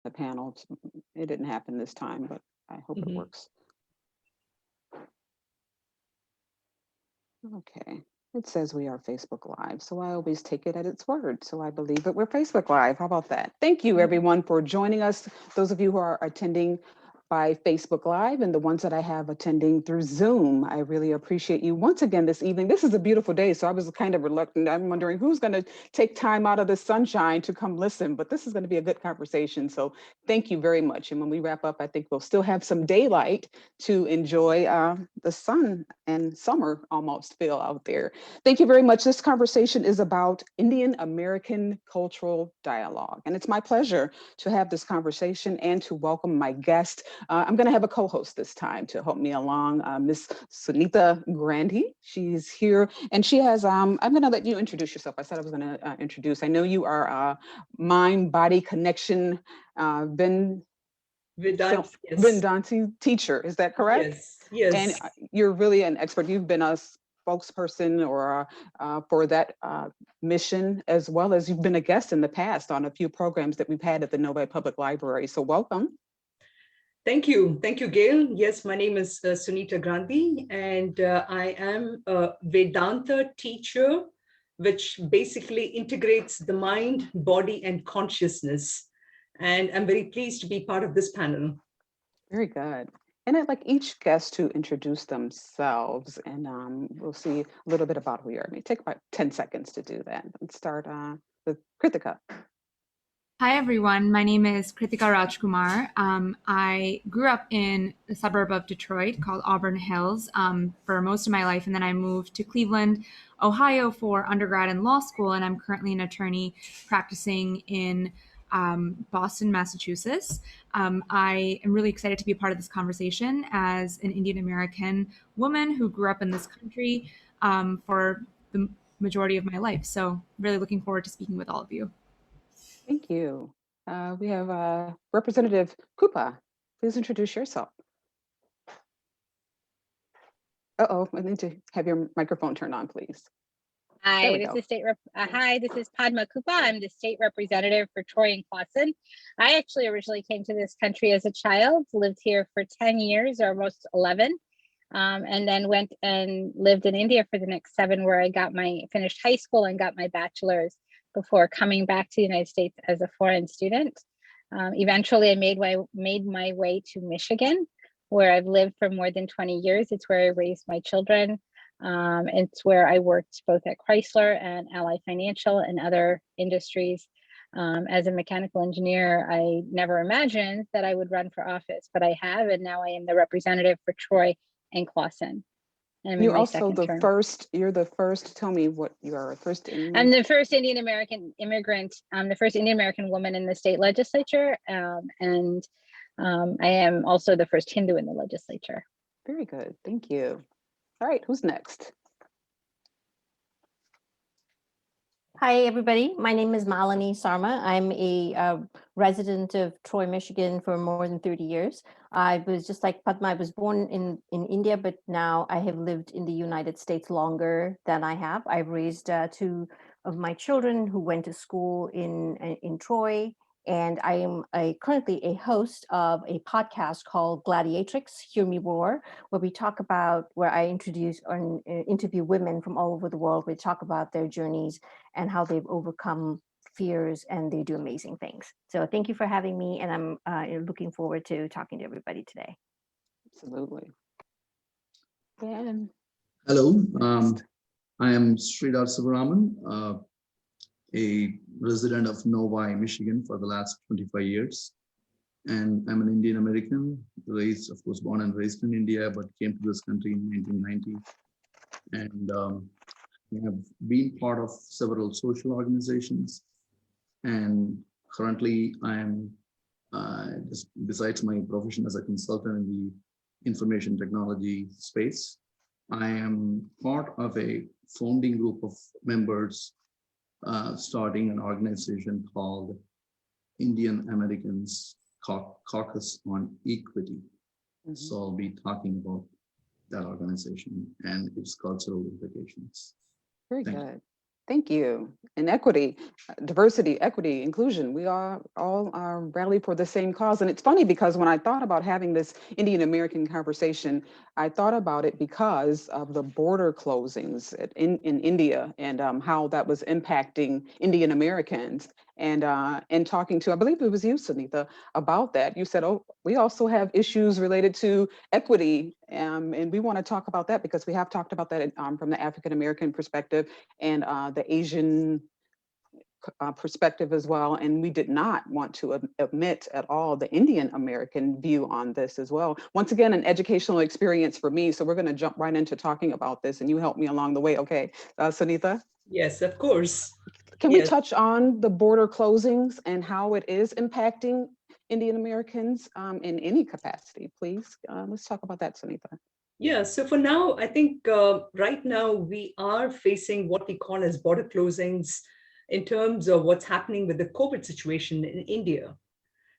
the panel. It didn't happen this time, but I hope it works. Okay. It says we are Facebook Live, so I always take it at its word. So I believe that we're Facebook Live. How about that? Thank you, everyone, for joining us. Those of you who are attending by Facebook Live and the ones that I have attending through Zoom, I really appreciate you once again this evening. This is a beautiful day, so I was kind of reluctant. I'm wondering who's going to take time out of the sunshine to come listen, but this is going to be a good conversation. So thank you very much. And when we wrap up, I think we'll still have some daylight to enjoy the sun and summer almost feel out there. Thank you very much. This conversation is about Indian American cultural dialogue. And it's my pleasure to have this conversation and to welcome my guest. I'm going to have a co-host this time to help me along, Miss Sunita Grandhi. She's here and she has, I'm going to let you introduce yourself. I said I was going to introduce. I know you are a mind-body connection Vedanti, yes. Vedanti teacher. Is that correct? Yes, yes. And you're really an expert. You've been a spokesperson or for that mission, as well as you've been a guest in the past on a few programs that we've had at the Novi Public Library. So welcome. Thank you, Gail. Yes, my name is Sunita Grandhi, and I am a Vedanta teacher, which basically integrates the mind, body, and consciousness. And I'm very pleased to be part of this panel. Very good. And I'd like each guest to introduce themselves, and we'll see a little bit about who you are. It may take about 10 seconds to do that. Let's start with Kritika. Hi, everyone. My name is Kritika Rajkumar. I grew up in a suburb of Detroit called Auburn Hills for most of my life, and then I moved to Cleveland, Ohio for undergrad and law school, and I'm currently an attorney practicing in Boston, Massachusetts. I am really excited to be a part of this conversation as an Indian American woman who grew up in this country for the majority of my life. So really looking forward to speaking with all of you. Thank you. We have Representative Kupa. Please introduce yourself. Uh-oh, I need to have your microphone turned on, please. Hi, this is Padma Kupa. I'm the state representative for Troy and Clawson. I actually originally came to this country as a child, lived here for 10 years, or almost 11, and then went and lived in India for the next 7, where I finished high school and got my bachelor's before coming back to the United States as a foreign student. Eventually, I made my way to Michigan, where I've lived for more than 20 years. It's where I raised my children. It's where I worked both at Chrysler and Ally Financial and other industries. As a mechanical engineer, I never imagined that I would run for office, but I have, and now I am the representative for Troy and Clawson. You're also the first, tell me what you are, first Indian. I'm the first Indian American immigrant. I'm the first Indian American woman in the state legislature. And I am also the first Hindu in the legislature. Very good, thank you. All right, who's next? Hi, everybody. My name is Malini Sarma. I'm a resident of Troy, Michigan for more than 30 years. I was just like Padma, I was born in India, but now I have lived in the United States longer than I have. I've raised 2 of my children who went to school in Troy. And I am currently a host of a podcast called Gladiatrix, Hear Me Roar, where I introduce and interview women from all over the world. We talk about their journeys and how they've overcome fears, and they do amazing things. So thank you for having me, and I'm looking forward to talking to everybody today. Absolutely. Dan. Hello, I am Sridhar Subramanian, a resident of Novi, Michigan for the last 25 years. And I'm an Indian American, born and raised in India, but came to this country in 1990. And I have been part of several social organizations. And currently I am, besides my profession as a consultant in the information technology space, I am part of a founding group of members starting an organization called Indian Americans Caucus on Equity. Mm-hmm. So I'll be talking about that organization and its cultural implications. Very good. Thank you. And equity, diversity, equity, inclusion, we are all rally for the same cause. And it's funny because when I thought about having this Indian American conversation, I thought about it because of the border closings in India and how that was impacting Indian Americans. And talking to, I believe it was you, Sunitha, about that, you said, oh, we also have issues related to equity. And we want to talk about that because we have talked about that from the African American perspective and the Asian perspective as well. And we did not want to omit at all the Indian American view on this as well. Once again, an educational experience for me. So we're going to jump right into talking about this and you helped me along the way. Okay, Sunitha? Yes, of course. Can we Yes. touch on the border closings and how it is impacting Indian Americans in any capacity, please? Let's talk about that, Sunitha. Yeah, so for now, I think right now we are facing what we call as border closings in terms of what's happening with the COVID situation in India.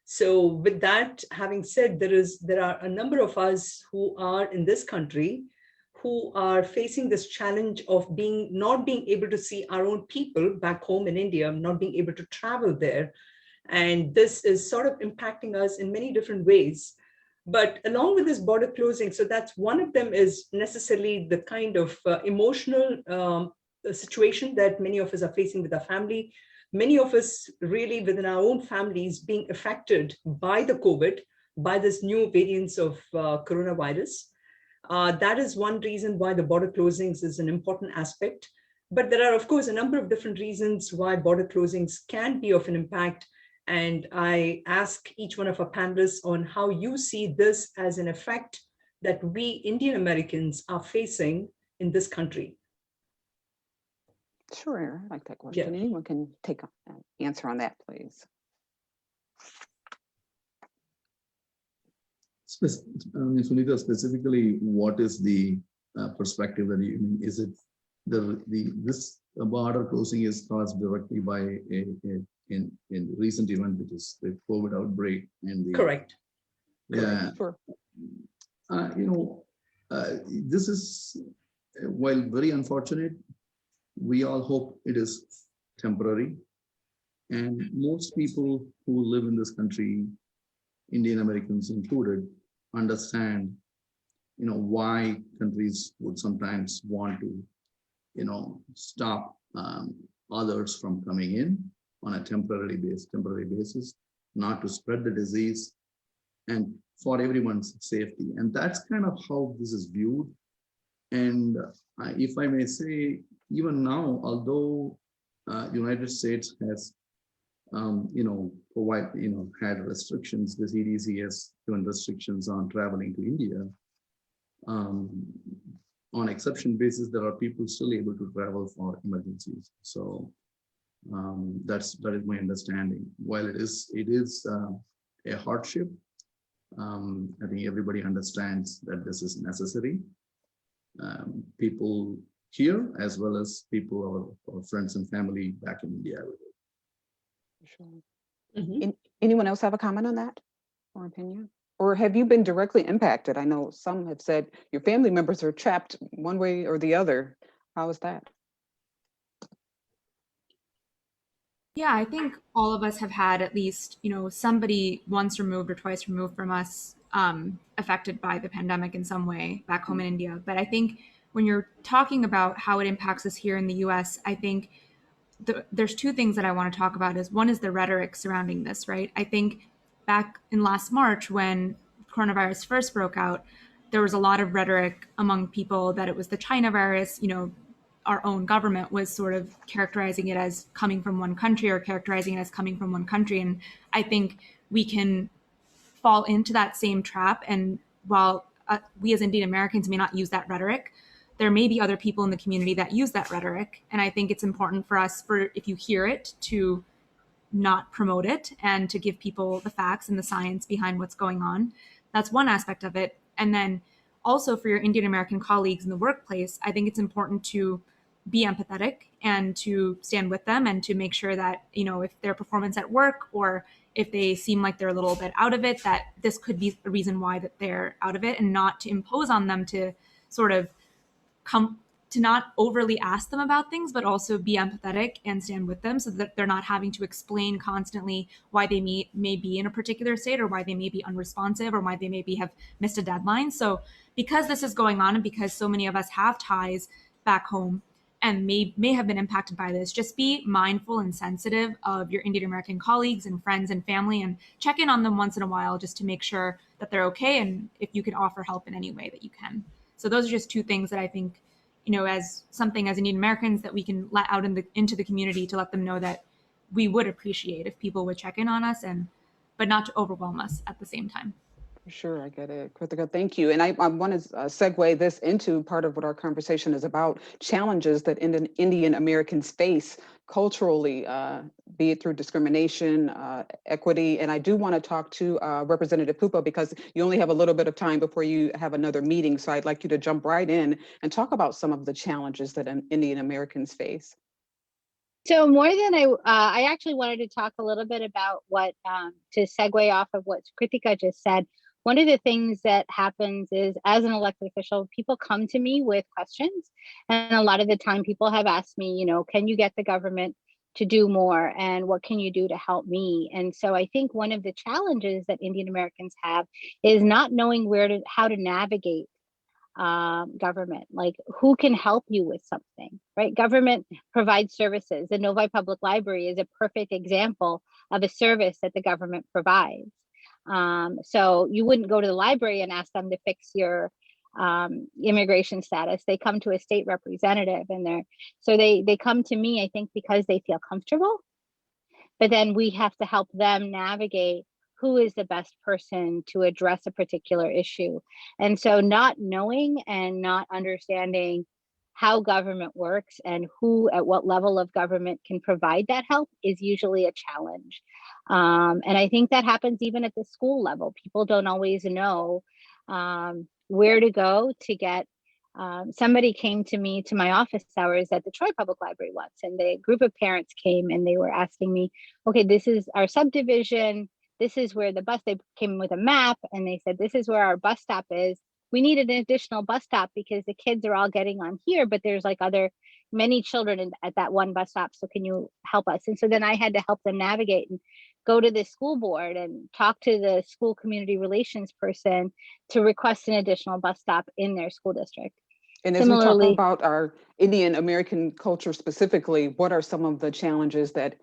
So with that, having said, there are a number of us who are in this country who are facing this challenge of not being able to see our own people back home in India, not being able to travel there. And this is sort of impacting us in many different ways. But along with this border closing, so that's one of them is necessarily the kind of emotional situation that many of us are facing with our family. Many of us really within our own families being affected by the COVID, by this new variants of coronavirus. That is one reason why the border closings is an important aspect. But there are, of course, a number of different reasons why border closings can be of an impact. And I ask each one of our panelists on how you see this as an effect that we Indian Americans are facing in this country. Sure, I like that question. Yeah. Anyone can take an answer on that, please. Sunitha, specifically, what is the perspective that you mean? Is it this border closing is caused directly by in recent event, which is the COVID outbreak and the correct. Yeah, sure. This is while very unfortunate. We all hope it is temporary, and most people who live in this country, Indian Americans included, understand, why countries would sometimes want to, stop others from coming in on a temporary basis, not to spread the disease, and for everyone's safety. And that's kind of how this is viewed. And if I may say, even now, although United States has, had restrictions, the CDC has given restrictions on traveling to India. On exception basis, there are people still able to travel for emergencies. So that is my understanding. While it is a hardship, I think everybody understands that this is necessary. People here, as well as people, our friends and family back in India. Sure. Mm-hmm. Anyone else have a comment on that or opinion? Or have you been directly impacted? I know some have said your family members are trapped one way or the other. How is that? Yeah, I think all of us have had at least, somebody once removed or twice removed from us affected by the pandemic in some way back home in India. But I think when you're talking about how it impacts us here in the US, I think there's two things that I want to talk about. One is the rhetoric surrounding this, right? I think back in last March when coronavirus first broke out, there was a lot of rhetoric among people that it was the China virus. Our own government was sort of characterizing it as coming from one country or characterizing it as coming from one country. And I think we can fall into that same trap. And while we as Indian Americans may not use that rhetoric, there may be other people in the community that use that rhetoric. And I think it's important for us, if you hear it, to not promote it and to give people the facts and the science behind what's going on. That's one aspect of it. And then also for your Indian American colleagues in the workplace, I think it's important to be empathetic and to stand with them and to make sure that, if their performance at work or if they seem like they're a little bit out of it, that this could be a reason why that they're out of it, and not to impose on them to sort of to not overly ask them about things, but also be empathetic and stand with them so that they're not having to explain constantly why they may be in a particular state or why they may be unresponsive or why they maybe have missed a deadline. So because this is going on and because so many of us have ties back home and may have been impacted by this, just be mindful and sensitive of your Indian American colleagues and friends and family and check in on them once in a while just to make sure that they're okay and if you can offer help in any way that you can. So those are just two things that I think, as something as Indian Americans that we can let out into the community to let them know that we would appreciate if people would check in on us but not to overwhelm us at the same time. Sure, I get it. Kritika, thank you. And I want to segue this into part of what our conversation is about, challenges that Indian Americans face culturally, be it through discrimination, equity. And I do want to talk to Representative Pupa because you only have a little bit of time before you have another meeting. So I'd like you to jump right in and talk about some of the challenges that Indian Americans face. So more than I actually wanted to talk a little bit about what, to segue off of what Kritika just said. One of the things that happens is as an elected official, people come to me with questions. And a lot of the time people have asked me, can you get the government to do more? And what can you do to help me? And so I think one of the challenges that Indian Americans have is not knowing how to navigate government, like who can help you with something, right? Government provides services. The Novi Public Library is a perfect example of a service that the government provides. So you wouldn't go to the library and ask them to fix your immigration status. They come to a state representative and they come to me, I think, because they feel comfortable, but then we have to help them navigate who is the best person to address a particular issue. And so not knowing and not understanding how government works and who at what level of government can provide that help is usually a challenge. And I think that happens even at the school level. People don't always know where to go to get. Somebody came to me to my office hours at the Troy Public Library once, and the group of parents came and they were asking me, okay, this is our subdivision. This is where the bus, they came with a map and they said, this is where our bus stop is. We needed an additional bus stop because the kids are all getting on here, but there's like many children at that one bus stop. So can you help us? And so then I had to help them navigate and go to the school board and talk to the school community relations person to request an additional bus stop in their school district. And as we talk about our Indian American culture specifically, what are some of the challenges that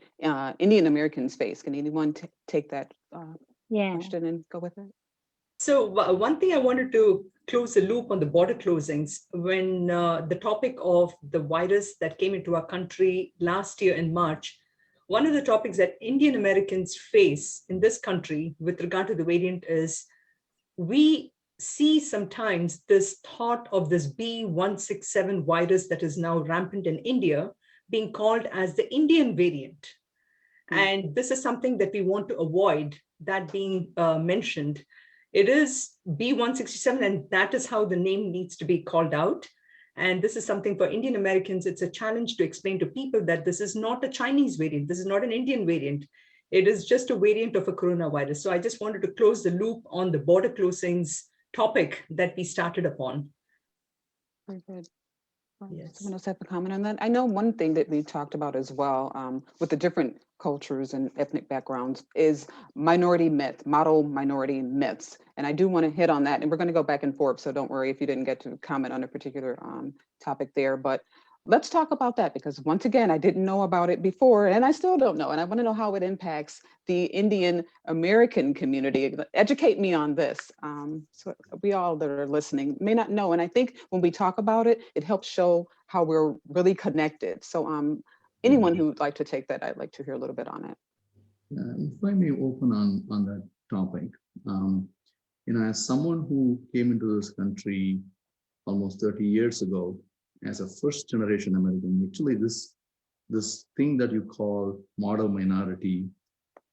Indian Americans face? Can anyone take that question and go with it? So one thing I wanted to close the loop on the border closings, when the topic of the virus that came into our country last year in March, one of the topics that Indian Americans face in this country with regard to the variant is we see sometimes this thought of this B167 virus that is now rampant in India being called as the Indian variant. And this is something that we want to avoid that being mentioned. It is B167, and that is how the name needs to be called out. And this is something for Indian Americans, it's a challenge to explain to people that this is not a Chinese variant. This is not an Indian variant. It is just a variant of a coronavirus. So I just wanted to close the loop on the border closings topic that we started upon. Very good. Yes. Someone else have a comment on that? I know one thing that we talked about as well with the different cultures and ethnic backgrounds is minority myth, model minority myths. And I do want to hit on that. And we're going to go back and forth. So don't worry if you didn't get to comment on a particular topic there. But let's talk about that, because once again, I didn't know about it before and I still don't know. And I want to know how it impacts the Indian American community. Educate me on this. So we all that are listening may not know. And I think when we talk about it, it helps show how we're really connected. So anyone who would like to take that, I'd like to hear a little bit on it. If I may open on that topic, as someone who came into this country almost 30 years ago, as a first generation American, actually this thing that you call model minority,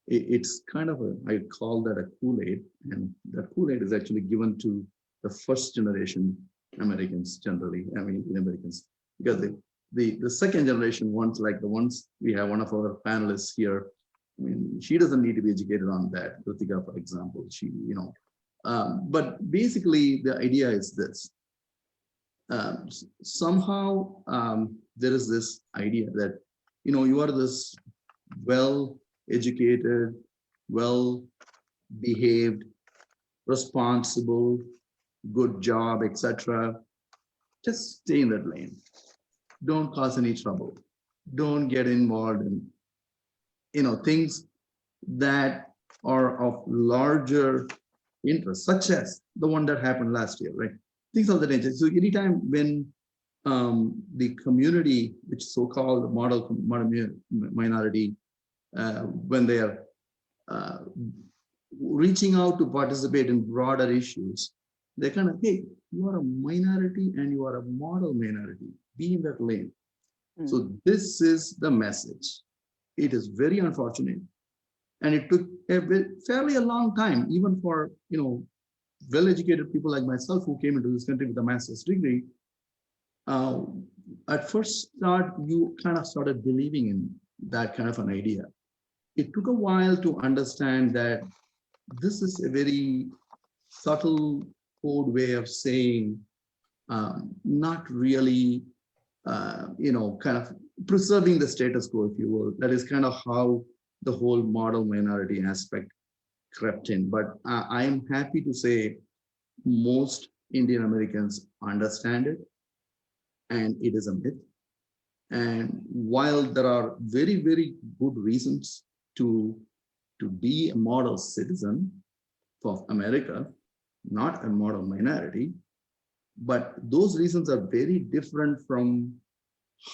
it's kind of I call that a Kool-Aid, and that Kool-Aid is actually given to the first generation Americans generally, Americans, because the second generation ones, like the ones we have, one of our panelists here, she doesn't need to be educated on that, Kritika, for example, but basically the idea is this. somehow there is this idea that, you are this well-educated, well-behaved, responsible, good job, etc. Just stay in that lane. Don't cause any trouble. Don't get involved in, things that are of larger interest, such as the one that happened last year, right? Things of that nature. So anytime when the community, which so-called model minority, when they are reaching out to participate in broader issues, they're kind of, hey, you are a minority and you are a model minority. Be in that lane. So this is the message. It is very unfortunate. And it took fairly a long time, even for, well-educated people like myself who came into this country with a master's degree. At first start, you kind of started believing in that kind of an idea. It took a while to understand that this is a very subtle code way of saying, not really, kind of preserving the status quo, if you will. That is kind of how the whole model minority aspect crept in. But I am happy to say most Indian Americans understand it, and it is a myth. And while there are very, very good reasons to be a model citizen of America, not a model minority, but those reasons are very different from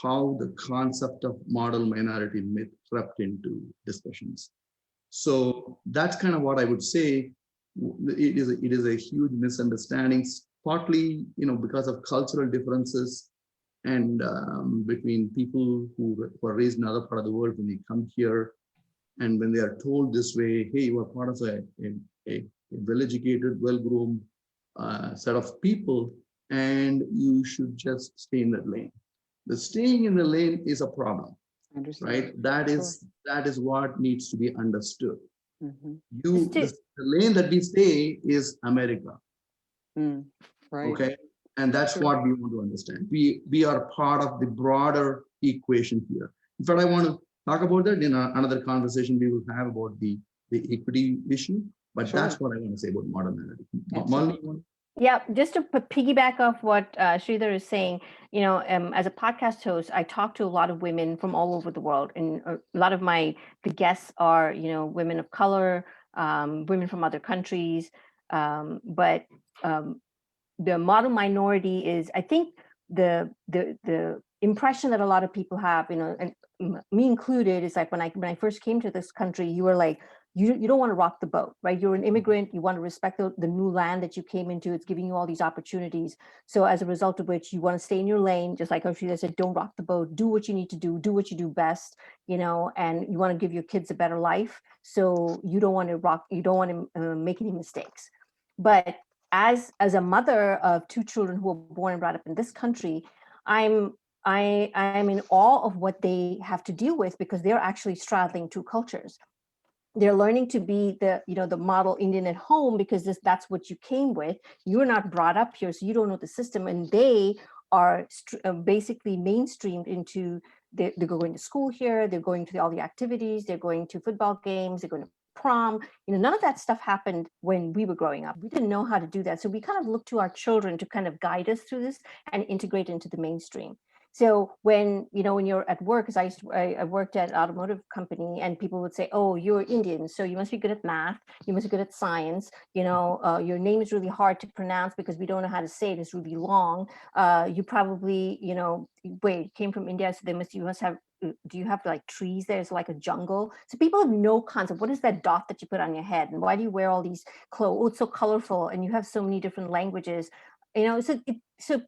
how the concept of model minority myth crept into discussions. So that's kind of what I would say. It is a huge misunderstanding, partly because of cultural differences and between people who were raised in other part of the world when they come here, and when they are told this way, hey, you are part of a well-educated, well-groomed set of people, and you should just stay in that lane. The staying in the lane is a problem, right? That is what needs to be understood. The lane that we stay is America. Right. Okay, and that's what we want to understand. We are part of the broader equation here. In fact, I want to talk about that in another conversation we will have about the equity issue. But that's what I want to say about modern minority. Yeah, just to piggyback off what Sridhar is saying, as a podcast host, I talk to a lot of women from all over the world, and a lot of the guests are, women of color, women from other countries, but the model minority is, I think, the impression that a lot of people have, and me included, is like when I first came to this country, you were like, you don't want to rock the boat, right? You're an immigrant. You want to respect the new land that you came into. It's giving you all these opportunities. So as a result of which, you want to stay in your lane, just like Harshita said, don't rock the boat. Do what you need to do what you do best, and you want to give your kids a better life. So you don't want to make any mistakes. But as a mother of two children who were born and brought up in this country, I'm in awe of what they have to deal with, because they're actually straddling two cultures. They're learning to be the model Indian at home, because that's what you came with. You're not brought up here, so you don't know the system, and they are basically mainstreamed into. They're going to school here. They're going to all the activities. They're going to football games. They're going to prom. None of that stuff happened when we were growing up. We didn't know how to do that, so we kind of look to our children to kind of guide us through this and integrate into the mainstream. So when you're at work, because I worked at an automotive company, and people would say, "Oh, you're Indian, so you must be good at math. You must be good at science. Your name is really hard to pronounce because we don't know how to say it. It's really long. You probably, came from India, so you must have. Do you have like trees there? It's like a jungle." So people have no concept. What is that dot that you put on your head, and why do you wear all these clothes? Oh, it's so colorful, and you have so many different languages. So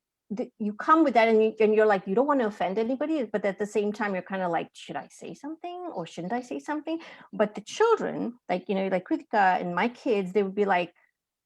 you come with that, and you're like, you don't want to offend anybody, but at the same time, you're kind of like, should I say something or shouldn't I say something? But the children, like Kritika and my kids, they would be like,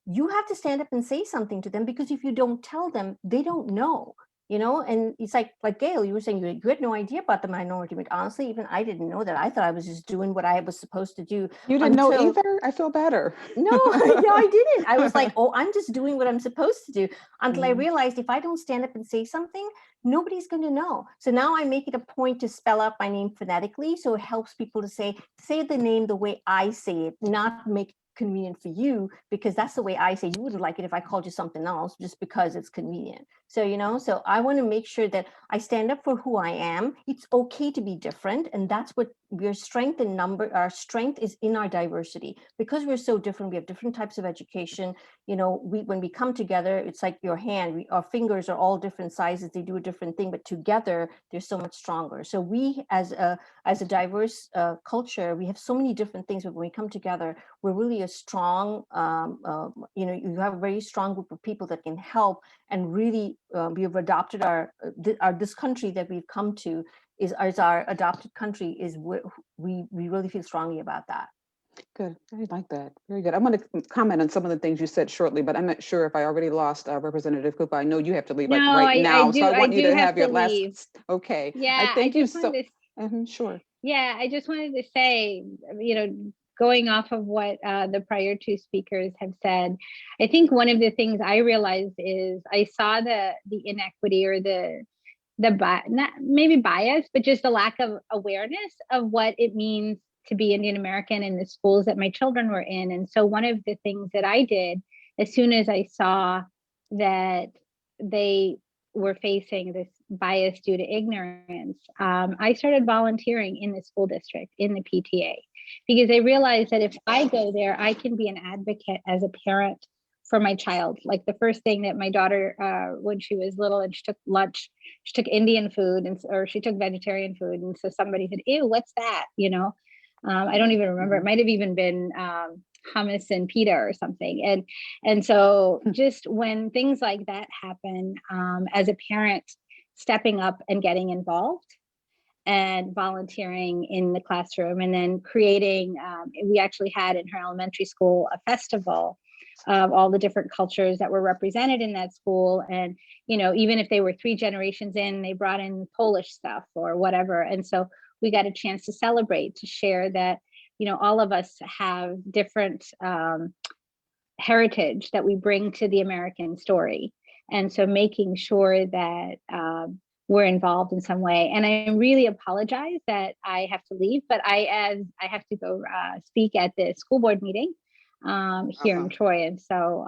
you have to stand up and say something to them, because if you don't tell them, they don't know. you know, and it's like Gail, you were saying you had no idea about the minority, but honestly, even I didn't know that. I thought I was just doing what I was supposed to do. You didn't know either? I feel better. No, no, I didn't. I was like, oh, I'm just doing what I'm supposed to do, until I realized if I don't stand up and say something, nobody's going to know. So now I make it a point to spell out my name phonetically. So it helps people to say the name the way I say it, not make convenient for you, because that's the way I say. You wouldn't like it if I called you something else just because it's convenient. So, you know, so I want to make sure that I stand up for who I am. It's okay to be different. And that's what your strength in number, our strength is in our diversity. Because we're so different, we have different types of education. You know, when we come together, it's like your hand, our fingers are all different sizes, they do a different thing, but together they're so much stronger. So we, as a diverse culture, we have so many different things, but when we come together, we're really a strong, you know, you have a very strong group of people that can help. And really, we have adopted this country that we've come to is our adopted country, is we really feel strongly about that. Good. I like that. Very good. I'm going to comment on some of the things you said shortly, but I'm not sure if I already lost Representative Cooper. I know you have to leave right now, so I want you to have your last. Okay. Yeah. Thank you so. Sure. Yeah, I just wanted to say, you know, going off of what the prior two speakers have said, I think one of the things I realized is I saw the inequity or not maybe bias, but just the lack of awareness of what it means to be Indian American in the schools that my children were in. And so one of the things that I did, as soon as I saw that they were facing this bias due to ignorance, I started volunteering in the school district, in the PTA, because I realized that if I go there, I can be an advocate as a parent for my child. Like the first thing that my daughter, when she was little and she took lunch, she took Indian food or she took vegetarian food. And so somebody said, ew, what's that? You know, I don't even remember. It might've even been hummus and pita or something. And so just when things like that happen, as a parent, stepping up and getting involved and volunteering in the classroom, and then creating, we actually had in her elementary school a festival of all the different cultures that were represented in that school. And, you know, even if they were 3 generations in, they brought in Polish stuff or whatever. And so we got a chance to celebrate, to share that, you know, all of us have different heritage that we bring to the American story. And so making sure that we're involved in some way. And I really apologize that I have to leave, but I have to go speak at the school board meeting here in Troy. And so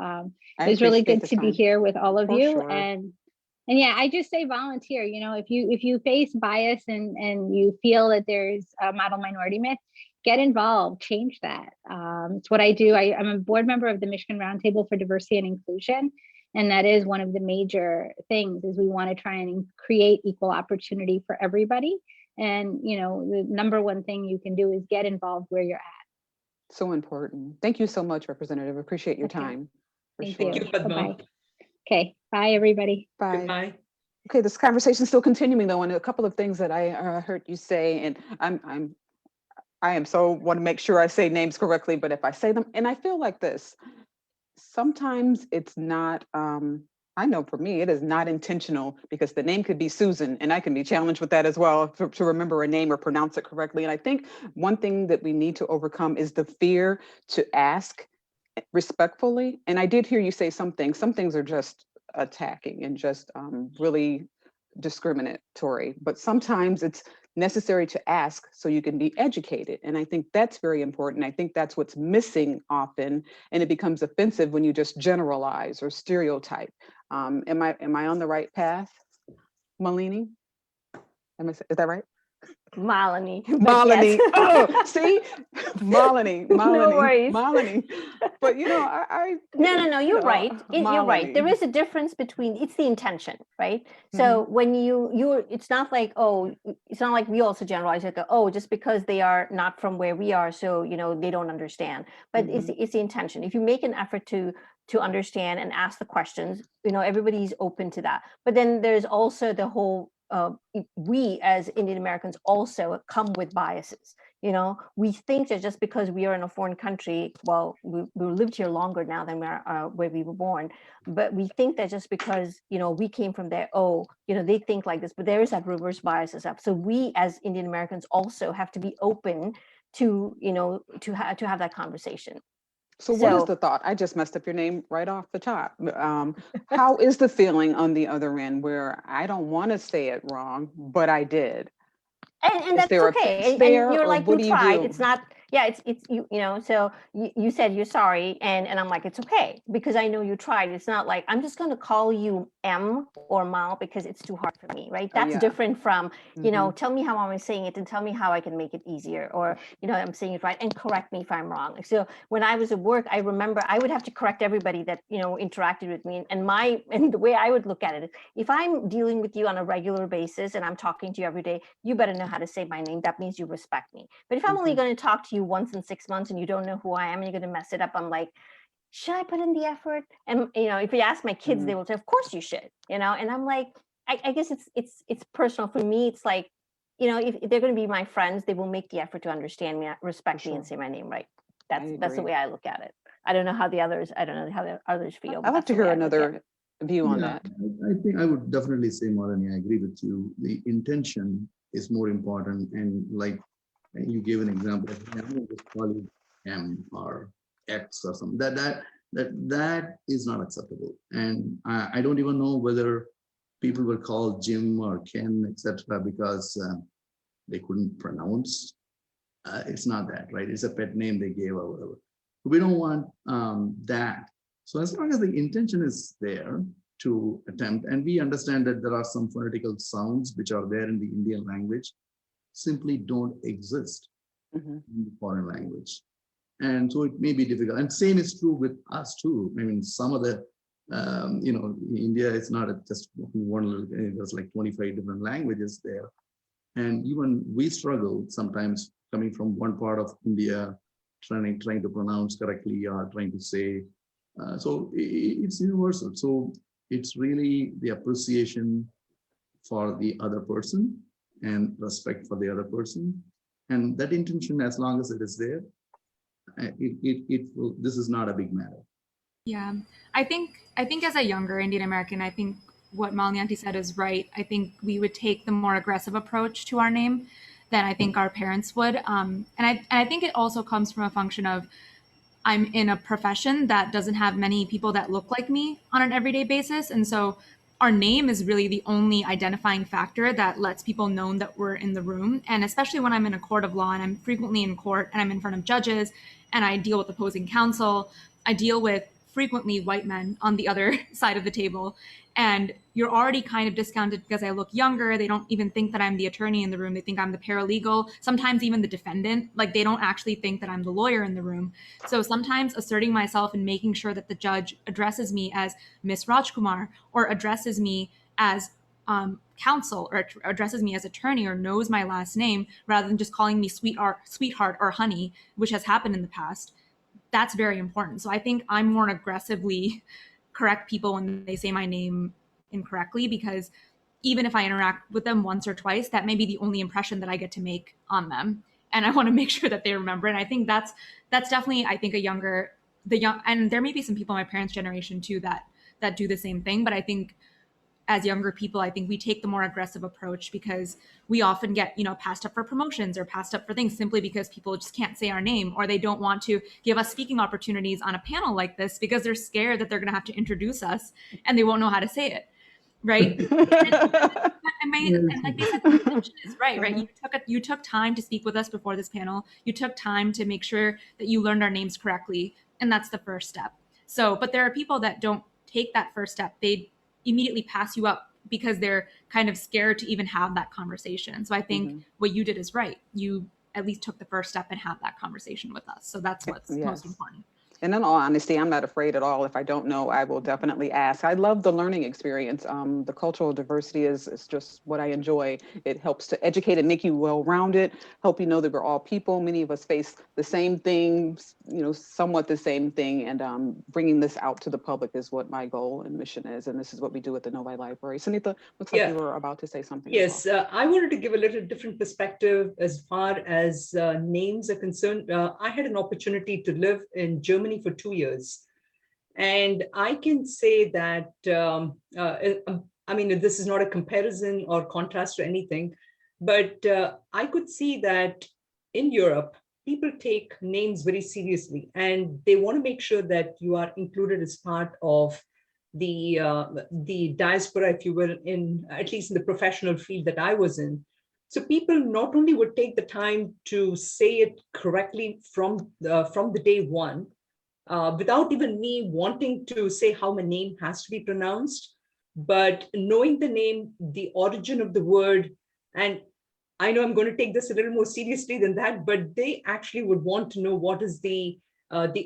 it was really good to be here with all of you. Sure. And yeah, I just say volunteer. You know, if you face bias and you feel that there's a model minority myth, get involved, change that. It's what I do. I'm a board member of the Michigan Roundtable for Diversity and Inclusion. And that is one of the major things, is we want to try and create equal opportunity for everybody. And, you know, the number one thing you can do is get involved where you're at. So important. Thank you so much, Representative. Appreciate your time. Thank you. Bye-bye. Okay. Bye, everybody. Bye. Goodbye. Okay, this conversation is still continuing though, and a couple of things that I heard you say, and I am so want to make sure I say names correctly, but if I say them, and I feel like this, sometimes it's not, I know for me, it is not intentional, because the name could be Susan and I can be challenged with that as well, to remember a name or pronounce it correctly. And I think one thing that we need to overcome is the fear to ask respectfully. And I did hear you say some things are just attacking and just really discriminatory, but sometimes it's necessary to ask so you can be educated. And I think that's very important. I think that's what's missing often, and it becomes offensive when you just generalize or stereotype. Am I on the right path, Malini? Is that right? Malini. Malini. Yes. Oh, see, Malini. No worries. Malini. But you know, I no. You're right. You're right. There Malini. is a difference between, it's the intention, right? So when you're, it's not like, oh, it's not like we also generalize like, oh, just because they are not from where we are, so you know they don't understand. But it's the intention. If you make an effort to understand and ask the questions, you know, everybody's open to that. But then there's also the whole we as Indian Americans also come with biases. We think that just because we are in a foreign country, well, we lived here longer now than where we were born, but we think that just because, we came from there, they think like this, but there is that reverse biases up. So we as Indian Americans also have to be open to, to have that conversation. So what is the thought? I just messed up your name right off the top. How is the feeling on the other end where I don't want to say it wrong, but I did? And that's okay. And you're like, you tried. It's not, it's so you said you're sorry. And I'm like, it's okay, because I know you tried. It's not like, I'm just going to call you M or Mal because it's too hard for me, right? That's different from, tell me how I'm saying it and tell me how I can make it easier, or, I'm saying it right and correct me if I'm wrong. So when I was at work, I remember I would have to correct everybody that, interacted with me. And the way I would look at it is, if I'm dealing with you on a regular basis and I'm talking to you every day, you better know how to say my name. That means you respect me. But if I'm only going to talk to you once in 6 months and you don't know who I am and you're going to mess it up, I'm like, should I put in the effort? And if you ask my kids, they will say, of course you should. And I'm like, I guess it's personal for me. It's like, if they're going to be my friends, they will make the effort to understand me, respect me, and say my name right. That's the way I look at it. I don't know how the others feel. I'd like to hear another view on that. I think I would definitely say, Malini, I agree with you. The intention is more important, and like you gave an example, I'm going to just call you M or X or something. That is not acceptable, and I don't even know whether people were called Jim or Ken, etc., because they couldn't pronounce. It's not that, right? It's a pet name they gave or whatever. We don't want that. So as long as the intention is there to attempt, and we understand that there are some phonetical sounds which are there in the Indian language, simply don't exist in the foreign language. And so it may be difficult. And same is true with us too. I mean, some of the, India is not just one, there's like 25 different languages there. And even we struggle sometimes coming from one part of India, trying to pronounce correctly or trying to say, so it's universal. So it's really the appreciation for the other person and respect for the other person. And that intention, as long as it is there, this is not a big matter. Yeah, I think as a younger Indian American, I think what Malini said is right. I think we would take the more aggressive approach to our name than I think our parents would. And I think it also comes from a function of, I'm in a profession that doesn't have many people that look like me on an everyday basis. And so our name is really the only identifying factor that lets people know that we're in the room. And especially when I'm in a court of law and I'm frequently in court and I'm in front of judges and I deal with opposing counsel, I deal with frequently white men on the other side of the table. And you're already kind of discounted because I look younger. They don't even think that I'm the attorney in the room. They think I'm the paralegal, sometimes even the defendant. Like, they don't actually think that I'm the lawyer in the room. So sometimes asserting myself and making sure that the judge addresses me as Miss Rajkumar, or addresses me as counsel, or addresses me as attorney, or knows my last name, rather than just calling me sweetheart or honey, which has happened in the past. That's very important. So I think I'm more aggressively correct people when they say my name incorrectly, because even if I interact with them once or twice, that may be the only impression that I get to make on them. And I want to make sure that they remember. And I think that's definitely, I think, and there may be some people in my parents' generation too that do the same thing. But I think as younger people, I think we take the more aggressive approach because we often get, passed up for promotions or passed up for things simply because people just can't say our name, or they don't want to give us speaking opportunities on a panel like this because they're scared that they're going to have to introduce us and they won't know how to say it. Right. And like they said, the intention is right. You took time to speak with us before this panel. You took time to make sure that you learned our names correctly. And that's the first step. So, but there are people that don't take that first step. They immediately pass you up because they're kind of scared to even have that conversation. So I think what you did is right. You at least took the first step and had that conversation with us. So that's what's most important. And in all honesty, I'm not afraid at all. If I don't know, I will definitely ask. I love the learning experience. The cultural diversity is just what I enjoy. It helps to educate and make you well-rounded, help you know that we're all people. Many of us face the same things, you know, somewhat the same thing. And bringing this out to the public is what my goal and mission is. And this is what we do at the Novi Library. Sunita, looks like you were about to say something. Yes, I wanted to give a little different perspective as far as names are concerned. I had an opportunity to live in Germany for 2 years. And I can say that, I mean, this is not a comparison or contrast or anything, but I could see that in Europe, people take names very seriously, and they want to make sure that you are included as part of the diaspora, if you will, in at least in the professional field that I was in. So people not only would take the time to say it correctly from the day one, without even me wanting to say how my name has to be pronounced, but knowing the name, the origin of the word. And I know I'm going to take this a little more seriously than that, but they actually would want to know what is the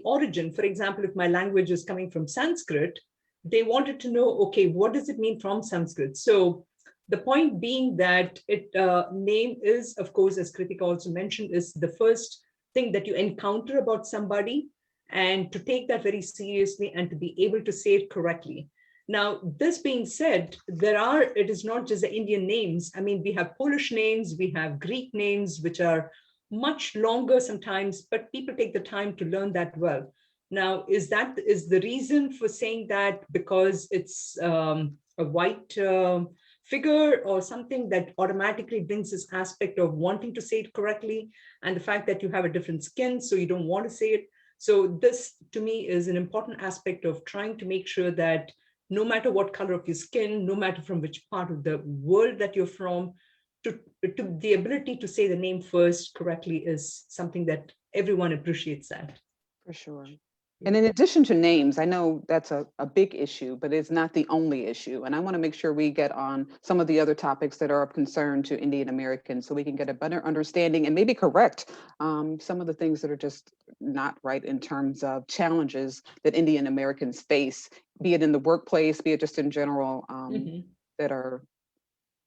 origin. For example, if my language is coming from Sanskrit, they wanted to know, okay, what does it mean from Sanskrit? So the point being that name is, of course, as Kritika also mentioned, is the first thing that you encounter about somebody, and to take that very seriously and to be able to say it correctly. Now, this being said, it is not just the Indian names. I mean, we have Polish names, we have Greek names, which are much longer sometimes, but people take the time to learn that well. Now, is the reason for saying that because it's a white figure or something that automatically brings this aspect of wanting to say it correctly, and the fact that you have a different skin, so you don't want to say it? So this, to me, is an important aspect of trying to make sure that no matter what color of your skin, no matter from which part of the world that you're from, to the ability to say the name first correctly is something that everyone appreciates that. For sure. And in addition to names, I know that's a big issue, but it's not the only issue. And I want to make sure we get on some of the other topics that are of concern to Indian Americans so we can get a better understanding and maybe correct some of the things that are just not right in terms of challenges that Indian Americans face, be it in the workplace, be it just in general, that are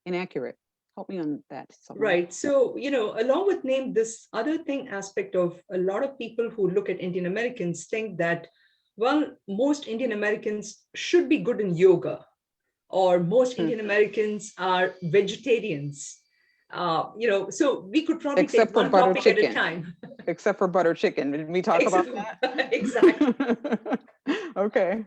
inaccurate. Help me on that. Right. So, you know, along with name, this other thing aspect of a lot of people who look at Indian Americans think that, well, most Indian Americans should be good in yoga, or most Indian Americans are vegetarians. You know, so we could probably take one topic at a time. Except for butter chicken. Did we talk about that? Exactly. Okay,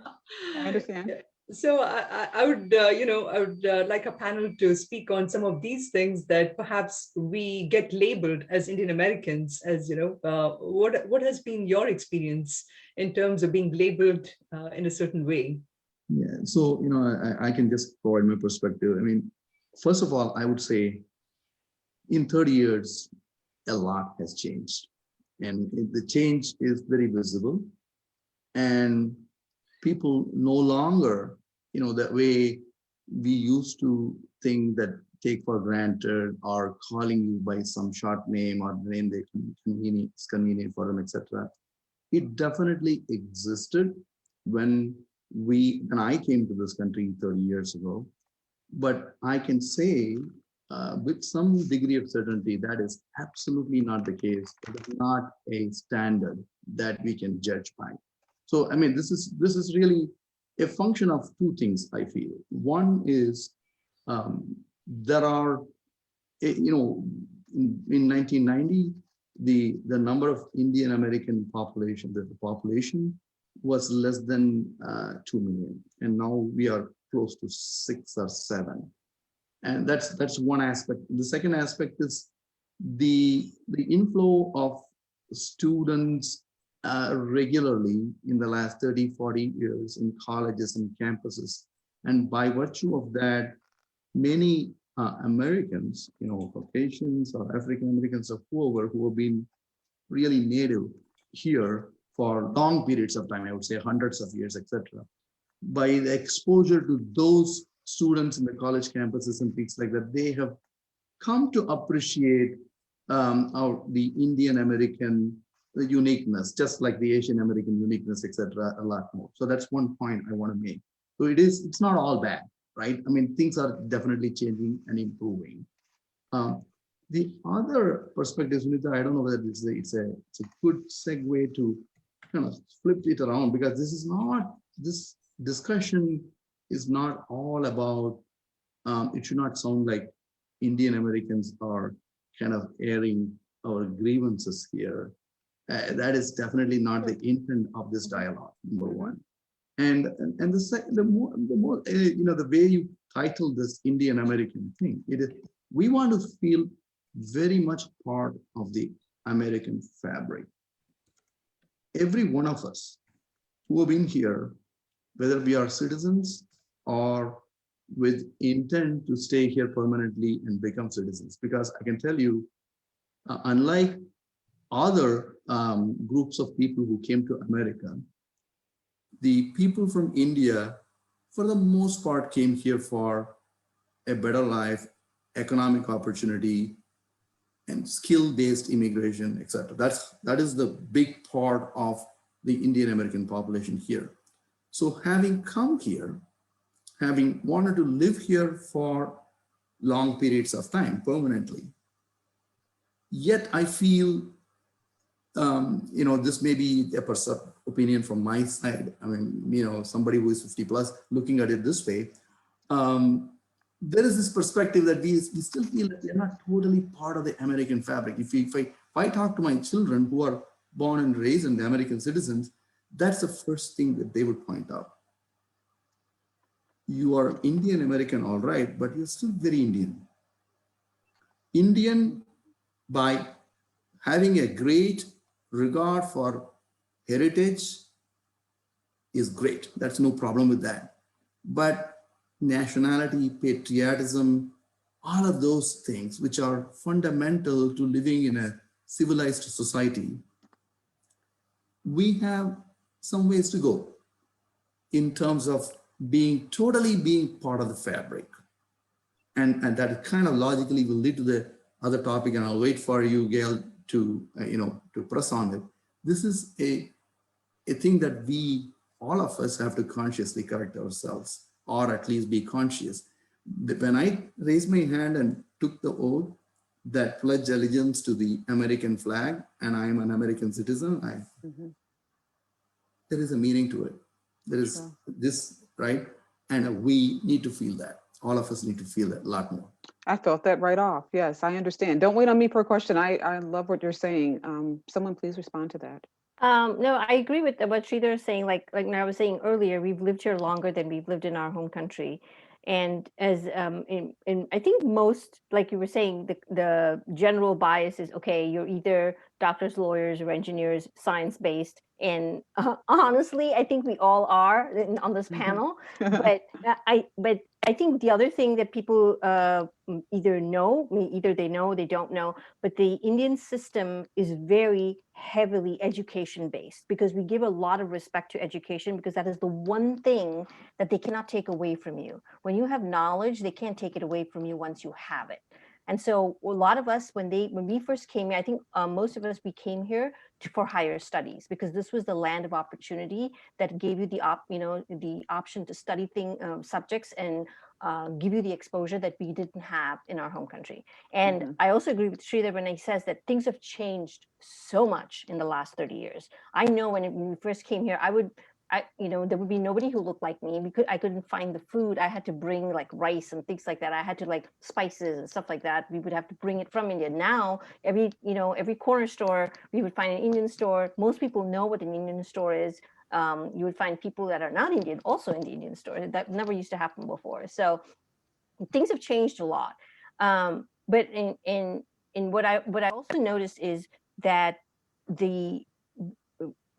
I understand. So I would, I would like a panel to speak on some of these things that perhaps we get labeled as Indian Americans, as, you know, what has been your experience in terms of being labeled in a certain way? Yeah, so, you know, I can just provide my perspective. I mean, first of all, I would say in 30 years, a lot has changed, and the change is very visible, and people no longer, you know, that way we used to think that take for granted, or calling you by some short name or the name it's convenient for them, etc. It definitely existed when I came to this country 30 years ago. But I can say with some degree of certainty that is absolutely not the case. It is not a standard that we can judge by. So, I mean, this is really a function of two things, I feel. One is there are, you know, in 1990, the number of Indian American population, the population was less than 2 million. And now we are close to 6 or 7. And that's one aspect. The second aspect is the inflow of students regularly in the last 30, 40 years in colleges and campuses. And by virtue of that, many Americans, you know, Caucasians or African Americans or whoever, who have been really native here for long periods of time, I would say hundreds of years, etc. By the exposure to those students in the college campuses and things like that, they have come to appreciate the Indian American the uniqueness, just like the Asian American uniqueness, etc., a lot more. So that's one point I want to make. So it's not all bad, right? I mean, things are definitely changing and improving. The other perspective, Sunita, I don't know whether it's a good segue to kind of flip it around, because this discussion is not all about, it should not sound like Indian Americans are kind of airing our grievances here. That is definitely not the intent of this dialogue, number one. And the second, the more the way you title this Indian American thing, it is, we want to feel very much part of the American fabric. Every one of us who have been here, whether we are citizens or with intent to stay here permanently and become citizens, because I can tell you, unlike other groups of people who came to America, the people from India, for the most part, came here for a better life, economic opportunity, and skill-based immigration, etc. That is the big part of the Indian American population here. So having come here, having wanted to live here for long periods of time permanently, yet I feel, this may be a opinion from my side. I mean, somebody who is 50 plus looking at it this way, there is this perspective that we still feel that they're not totally part of the American fabric. If I talk to my children who are born and raised in the American citizens, that's the first thing that they would point out. You are Indian American, all right, but you're still very Indian. Indian by having a great regard for heritage is great. That's no problem with that. But nationality, patriotism, all of those things which are fundamental to living in a civilized society, we have some ways to go in terms of totally being part of the fabric. And that kind of logically will lead to the other topic, and I'll wait for you, Gail, to press on it. This is a thing that all of us have to consciously correct ourselves, or at least be conscious. When I raised my hand and took the oath that pledged allegiance to the American flag, and I am an American citizen, there is a meaning to it. There is this, right? And we need to feel that. All of us need to feel that a lot more. I felt that right off. Yes, I understand. Don't wait on me for a question. I love what you're saying. Someone please respond to that. No, I agree with what Sridhar is saying. Like I was saying earlier, we've lived here longer than we've lived in our home country. And as I think most, like you were saying, the general bias is, okay, you're either doctors, lawyers, or engineers, science-based. And honestly, I think we all are on this panel. But I think the other thing that people either they know, they don't know, but the Indian system is very heavily education-based, because we give a lot of respect to education, because that is the one thing that they cannot take away from you. When you have knowledge, they can't take it away from you once you have it. And so a lot of us, when we first came here, I think most of us, we came here for higher studies, because this was the land of opportunity that gave you the option to study subjects and give you the exposure that we didn't have in our home country. And I also agree with Sridhar when he says that things have changed so much in the last 30 years. I know when we first came here, there would be nobody who looked like me. I couldn't find the food. I had to bring like rice and things like that. I had to like spices and stuff like that. We would have to bring it from India. Now, every corner store, we would find an Indian store. Most people know what an Indian store is. You would find people that are not Indian also in the Indian store. That never used to happen before. So things have changed a lot. But in what I also noticed is that the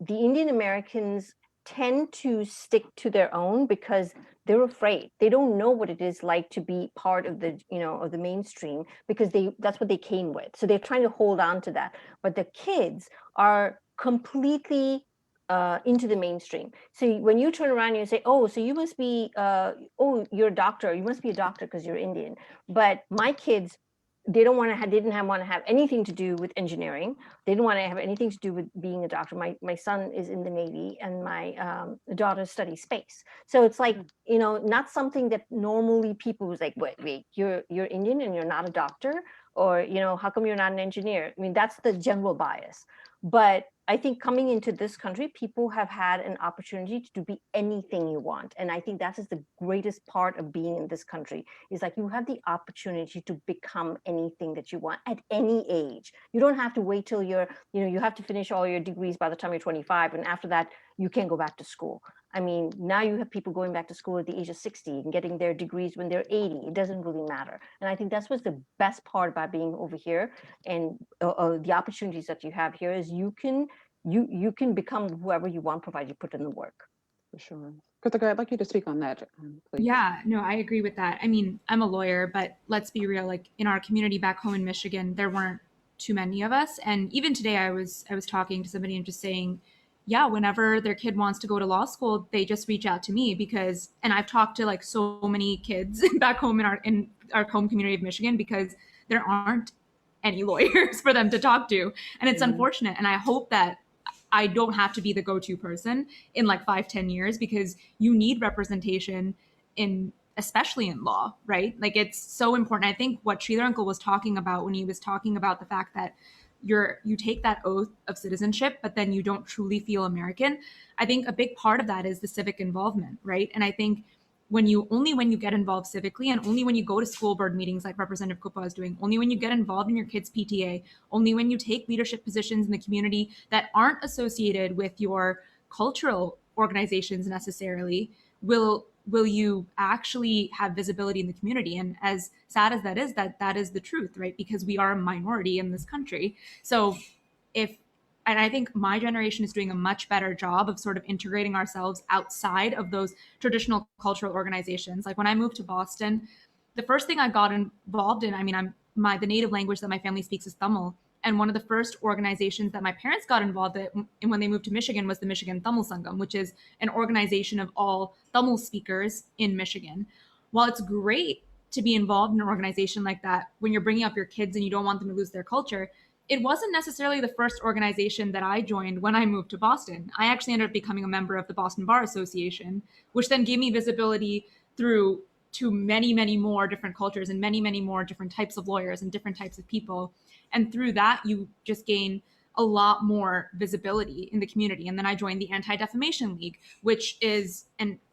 Indian Americans tend to stick to their own because they're afraid. They don't know what it is like to be part of the, of the mainstream, because that's what they came with. So they're trying to hold on to that. But the kids are completely into the mainstream. So when you turn around and you say, oh, so you must be, you're a doctor. You must be a doctor because you're Indian. But my kids they don't want to have, didn't want to have anything to do with engineering. They didn't want to have anything to do with being a doctor. My son is in the Navy, and my daughter studies space. So it's like, you know, not something that normally people was like, wait, you're Indian and you're not a doctor, or, you know, how come you're not an engineer? I mean, that's the general bias. But I think coming into this country, people have had an opportunity to be anything you want. And I think that is the greatest part of being in this country, is like you have the opportunity to become anything that you want at any age. You don't have to wait till you're, you know, you have to finish all your degrees by the time you're 25. And after that, you can go back to school. I mean, now you have people going back to school at the age of 60 and getting their degrees when they're 80. It doesn't really matter. And I think that's what's the best part about being over here, and the opportunities that you have here is you can become whoever you want, provided you put in the work. For sure. Kritika, I'd like you to speak on that, please. Yeah, no, I agree with that. I mean, I'm a lawyer, but let's be real, like in our community back home in Michigan, there weren't too many of us. And even today I was talking to somebody and just saying, yeah, whenever their kid wants to go to law school, they just reach out to me because, and I've talked to like so many kids back home in our home community of Michigan, because there aren't any lawyers for them to talk to. And it's unfortunate. And I hope that I don't have to be the go-to person in like 5-10 years, because you need representation in, especially in law, right? Like it's so important. I think what Sridhar Uncle was talking about when he was talking about the fact that you take that oath of citizenship, but then you don't truly feel American. I think a big part of that is the civic involvement, right? And I think when you get involved civically, and only when you go to school board meetings like Representative Kupa is doing, only when you get involved in your kids' PTA, only when you take leadership positions in the community that aren't associated with your cultural organizations necessarily, will you actually have visibility in the community. And as sad as that is, that is the truth, right? Because we are a minority in this country. So and I think my generation is doing a much better job of sort of integrating ourselves outside of those traditional cultural organizations. Like when I moved to Boston, the first thing I got involved in, I mean, the native language that my family speaks is Tamil. And one of the first organizations that my parents got involved in when they moved to Michigan was the Michigan Tamil Sangam, which is an organization of all Tamil speakers in Michigan. While it's great to be involved in an organization like that when you're bringing up your kids and you don't want them to lose their culture, it wasn't necessarily the first organization that I joined when I moved to Boston. I actually ended up becoming a member of the Boston Bar Association, which then gave me visibility through to many, many more different cultures and many, many more different types of lawyers and different types of people. And through that, you just gain a lot more visibility in the community. And then I joined the Anti-Defamation League, which is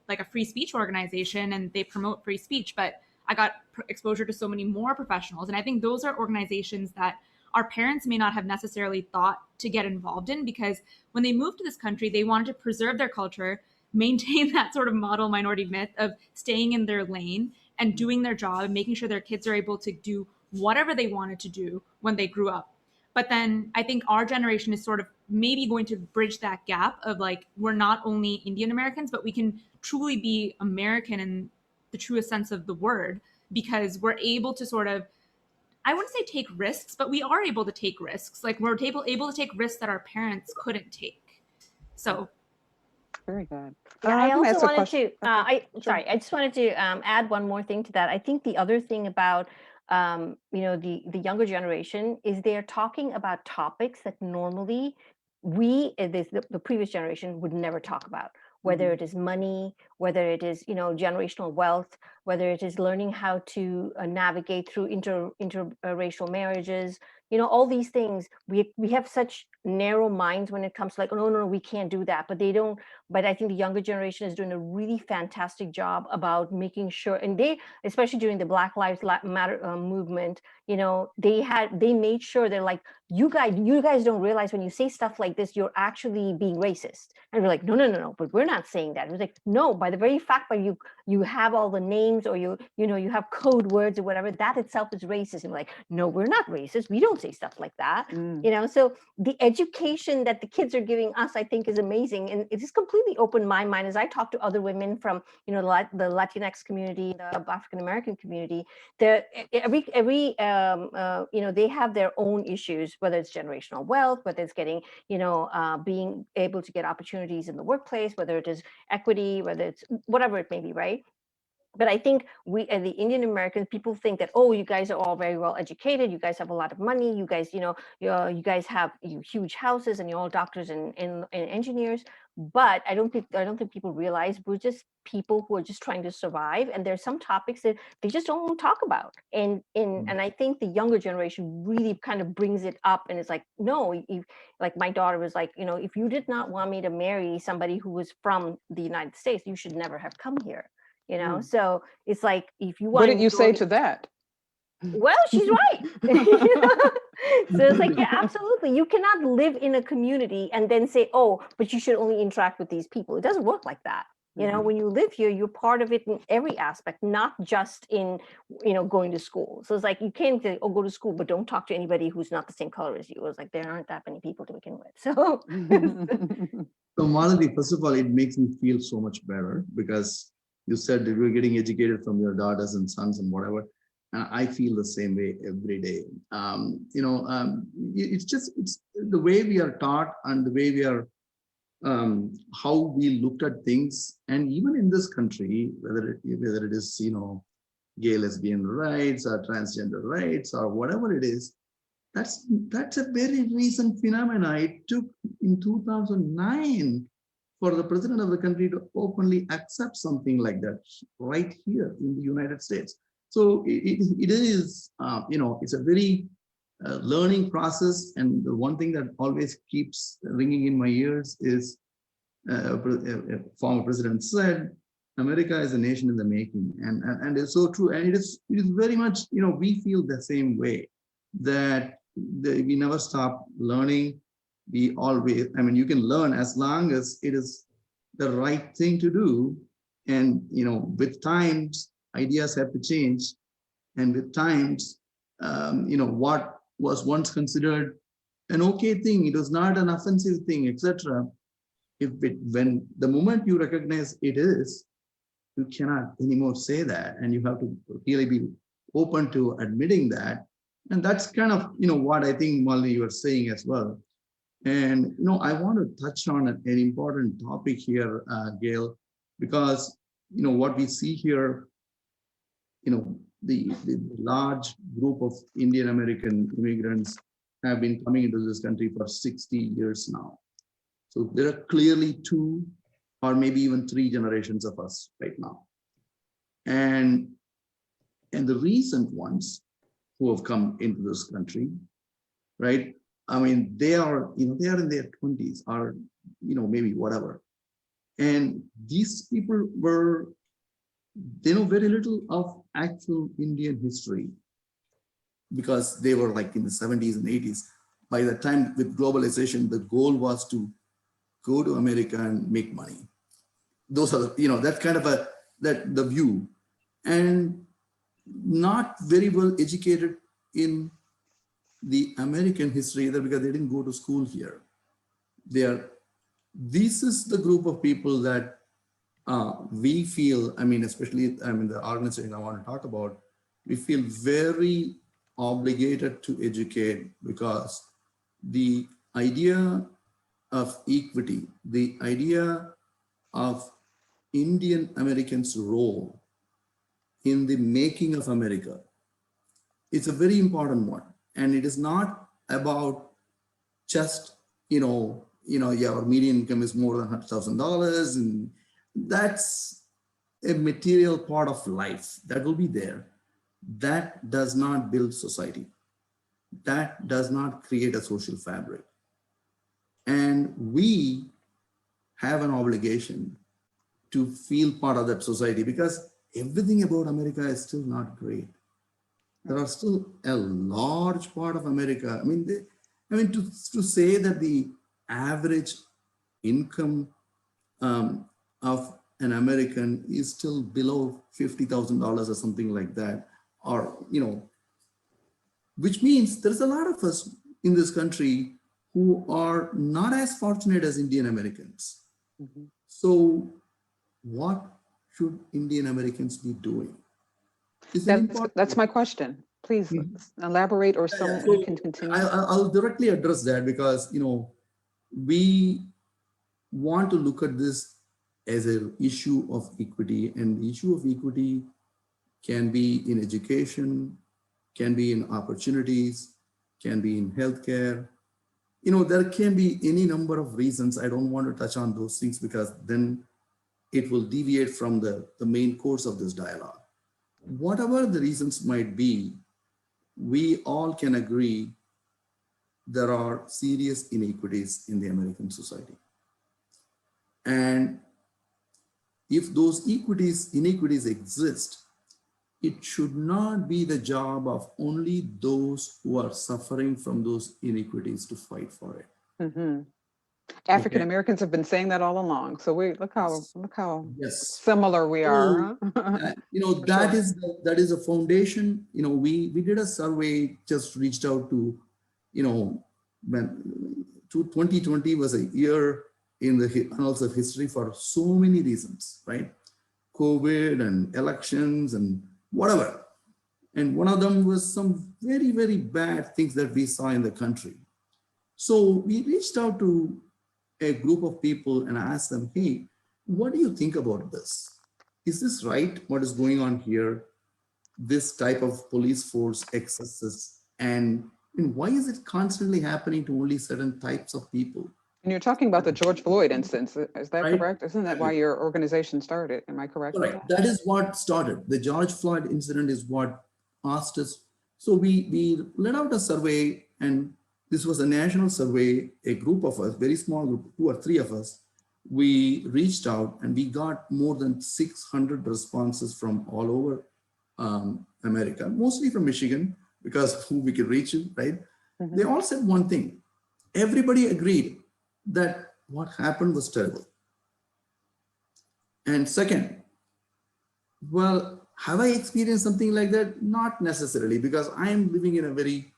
like a free speech organization, and they promote free speech. But I got exposure to so many more professionals. And I think those are organizations that our parents may not have necessarily thought to get involved in, because when they moved to this country, they wanted to preserve their culture, maintain that sort of model minority myth of staying in their lane and doing their job and making sure their kids are able to do whatever they wanted to do when they grew up. But then I think our generation is sort of maybe going to bridge that gap of like, we're not only Indian Americans, but we can truly be American in the truest sense of the word, because we're able to sort of, I wouldn't say take risks, but we are able to take risks. Like we're able to take risks that our parents couldn't take. So. Very good. Yeah, I also wanted to, Sure. I just wanted to add one more thing to that. I think the other thing about, you know, the younger generation is they're talking about topics that normally the previous generation would never talk about, whether it is money, whether it is, you know, generational wealth, whether it is learning how to navigate through interracial marriages, you know, all these things. We have such narrow minds when it comes to like, oh, no, we can't do that. But they don't. But I think the younger generation is doing a really fantastic job about making sure, and they, especially during the Black Lives Matter movement, you know, they made sure they're like, you guys don't realize when you say stuff like this, you're actually being racist. And we're like, no, but we're not saying that. It was like, no, by the very fact that you have all the names, or you have code words or whatever, that itself is racist. And we're like, no, we're not racist. We don't say stuff like that. You know, so the education that the kids are giving us, I think, is amazing. And it just completely opened my mind as I talk to other women from, you know, the Latinx community, the African American community. Every you know, they have their own issues, whether it's generational wealth, whether it's getting, you know, being able to get opportunities in the workplace, whether it is equity, whether it's whatever it may be, right? But I think we, as the Indian Americans, people think that, oh, you guys are all very well educated. You guys have a lot of money. You guys, you guys have huge houses, and you're all doctors and engineers. But I don't think people realize we're just people who are just trying to survive. And there's some topics that they just don't want to talk about. And I think the younger generation really kind of brings it up, and it's like, no, like my daughter was like, if you did not want me to marry somebody who was from the United States, you should never have come here. So it's like, if you want. What did you say to that? Well, she's right. So it's like, yeah, absolutely. You cannot live in a community and then say, oh, but you should only interact with these people. It doesn't work like that. When you live here, you're part of it in every aspect, not just in, going to school. So it's like, you can't say, oh, go to school, but don't talk to anybody who's not the same color as you. It's like, there aren't that many people to begin with. So, So Malati, first of all, it makes me feel so much better, because you said that you're getting educated from your daughters and sons and whatever. And I feel the same way every day. It's the way we are taught and the way we are, how we looked at things. And even in this country, whether it is, gay lesbian rights or transgender rights or whatever it is, that's a very recent phenomenon. It took in 2009 for the president of the country to openly accept something like that right here in the United States. So it is, it's a very learning process. And the one thing that always keeps ringing in my ears is a former president said, America is a nation in the making. And it's so true. And it is very much, we feel the same way, that we never stop learning. We always, you can learn as long as it is the right thing to do. And, with times, ideas have to change. And with times, what was once considered an okay thing, it was not an offensive thing, etc. When the moment you recognize it is, you cannot anymore say that. And you have to really be open to admitting that. And that's kind of, what I think, Molly, you are saying as well. And, I want to touch on an important topic here, Gail, because, what we see here, the large group of Indian American immigrants have been coming into this country for 60 years now. So there are clearly 2 or maybe even 3 generations of us right now. And the recent ones who have come into this country, right? They are, they are in their 20s or, maybe whatever. And these people they know very little of actual Indian history, because they were like in the 70s and 80s. By the time with globalization, the goal was to go to America and make money. Those are, that kind of the view. And not very well educated in the American history either, because they didn't go to school here. This is the group of people that we feel, especially the organization I want to talk about, we feel very obligated to educate, because the idea of equity, the idea of Indian Americans' role in the making of America, it's a very important one. And it is not about just, your median income is more than $100,000, and that's a material part of life that will be there. That does not build society. That does not create a social fabric. And we have an obligation to feel part of that society, because everything about America is still not great. There are still a large part of America. To say that the average income of an American is still below $50,000 or something like that, or, which means there's a lot of us in this country who are not as fortunate as Indian Americans. Mm-hmm. So what should Indian Americans be doing? That's my question. Please elaborate, or someone can continue. I'll directly address that, because, we want to look at this as an issue of equity, and the issue of equity can be in education, can be in opportunities, can be in healthcare. There can be any number of reasons. I don't want to touch on those things because then it will deviate from the main course of this dialogue. Whatever the reasons might be, we all can agree there are serious inequities in the American society. And if those inequities exist, it should not be the job of only those who are suffering from those inequities to fight for it. Mm-hmm. African Americans have been saying that all along. So look how yes. similar we are. Huh? That is a foundation. We did a survey, just reached out to, when 2020 was a year in the annals of history for so many reasons, right? COVID and elections and whatever. And one of them was some very, very bad things that we saw in the country. So we reached out to a group of people and asked them, hey, what do you think about this? Is this right, what is going on here? This type of police force excesses, and why is it constantly happening to only certain types of people? And you're talking about the George Floyd instance, is that Right? correct? Isn't that why your organization started? Am I correct? Right. That is what started. The George Floyd incident is what asked us. So we let out a survey, and this was a national survey. A group of us, very small group, 2 or 3 of us, we reached out and we got more than 600 responses from all over America, mostly from Michigan, because who we could reach, right? Mm-hmm. They all said one thing. Everybody agreed that what happened was terrible. And second, well, have I experienced something like that? Not necessarily, because I am living in a very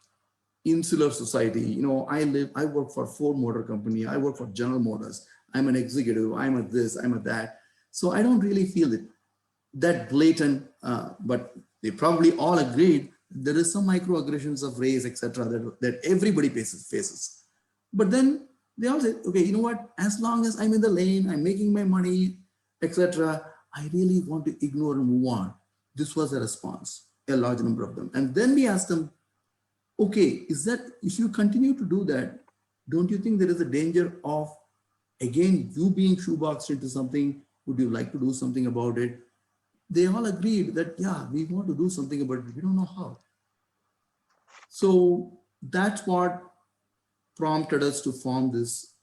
insular society. I work for Ford Motor Company. I work for General Motors. I'm an executive. I'm at this, I'm at that. So I don't really feel it that blatant, but they probably all agreed there is some microaggressions of race, etc., that everybody faces. But then they all said, okay, you know what? As long as I'm in the lane, I'm making my money, etc., I really want to ignore and move on. This was a response, a large number of them. And then we asked them, okay, if you continue to do that, don't you think there is a danger of, again, you being shoeboxed into something? Would you like to do something about it? They all agreed that, yeah, we want to do something about it. We don't know how. So that's what prompted us to form this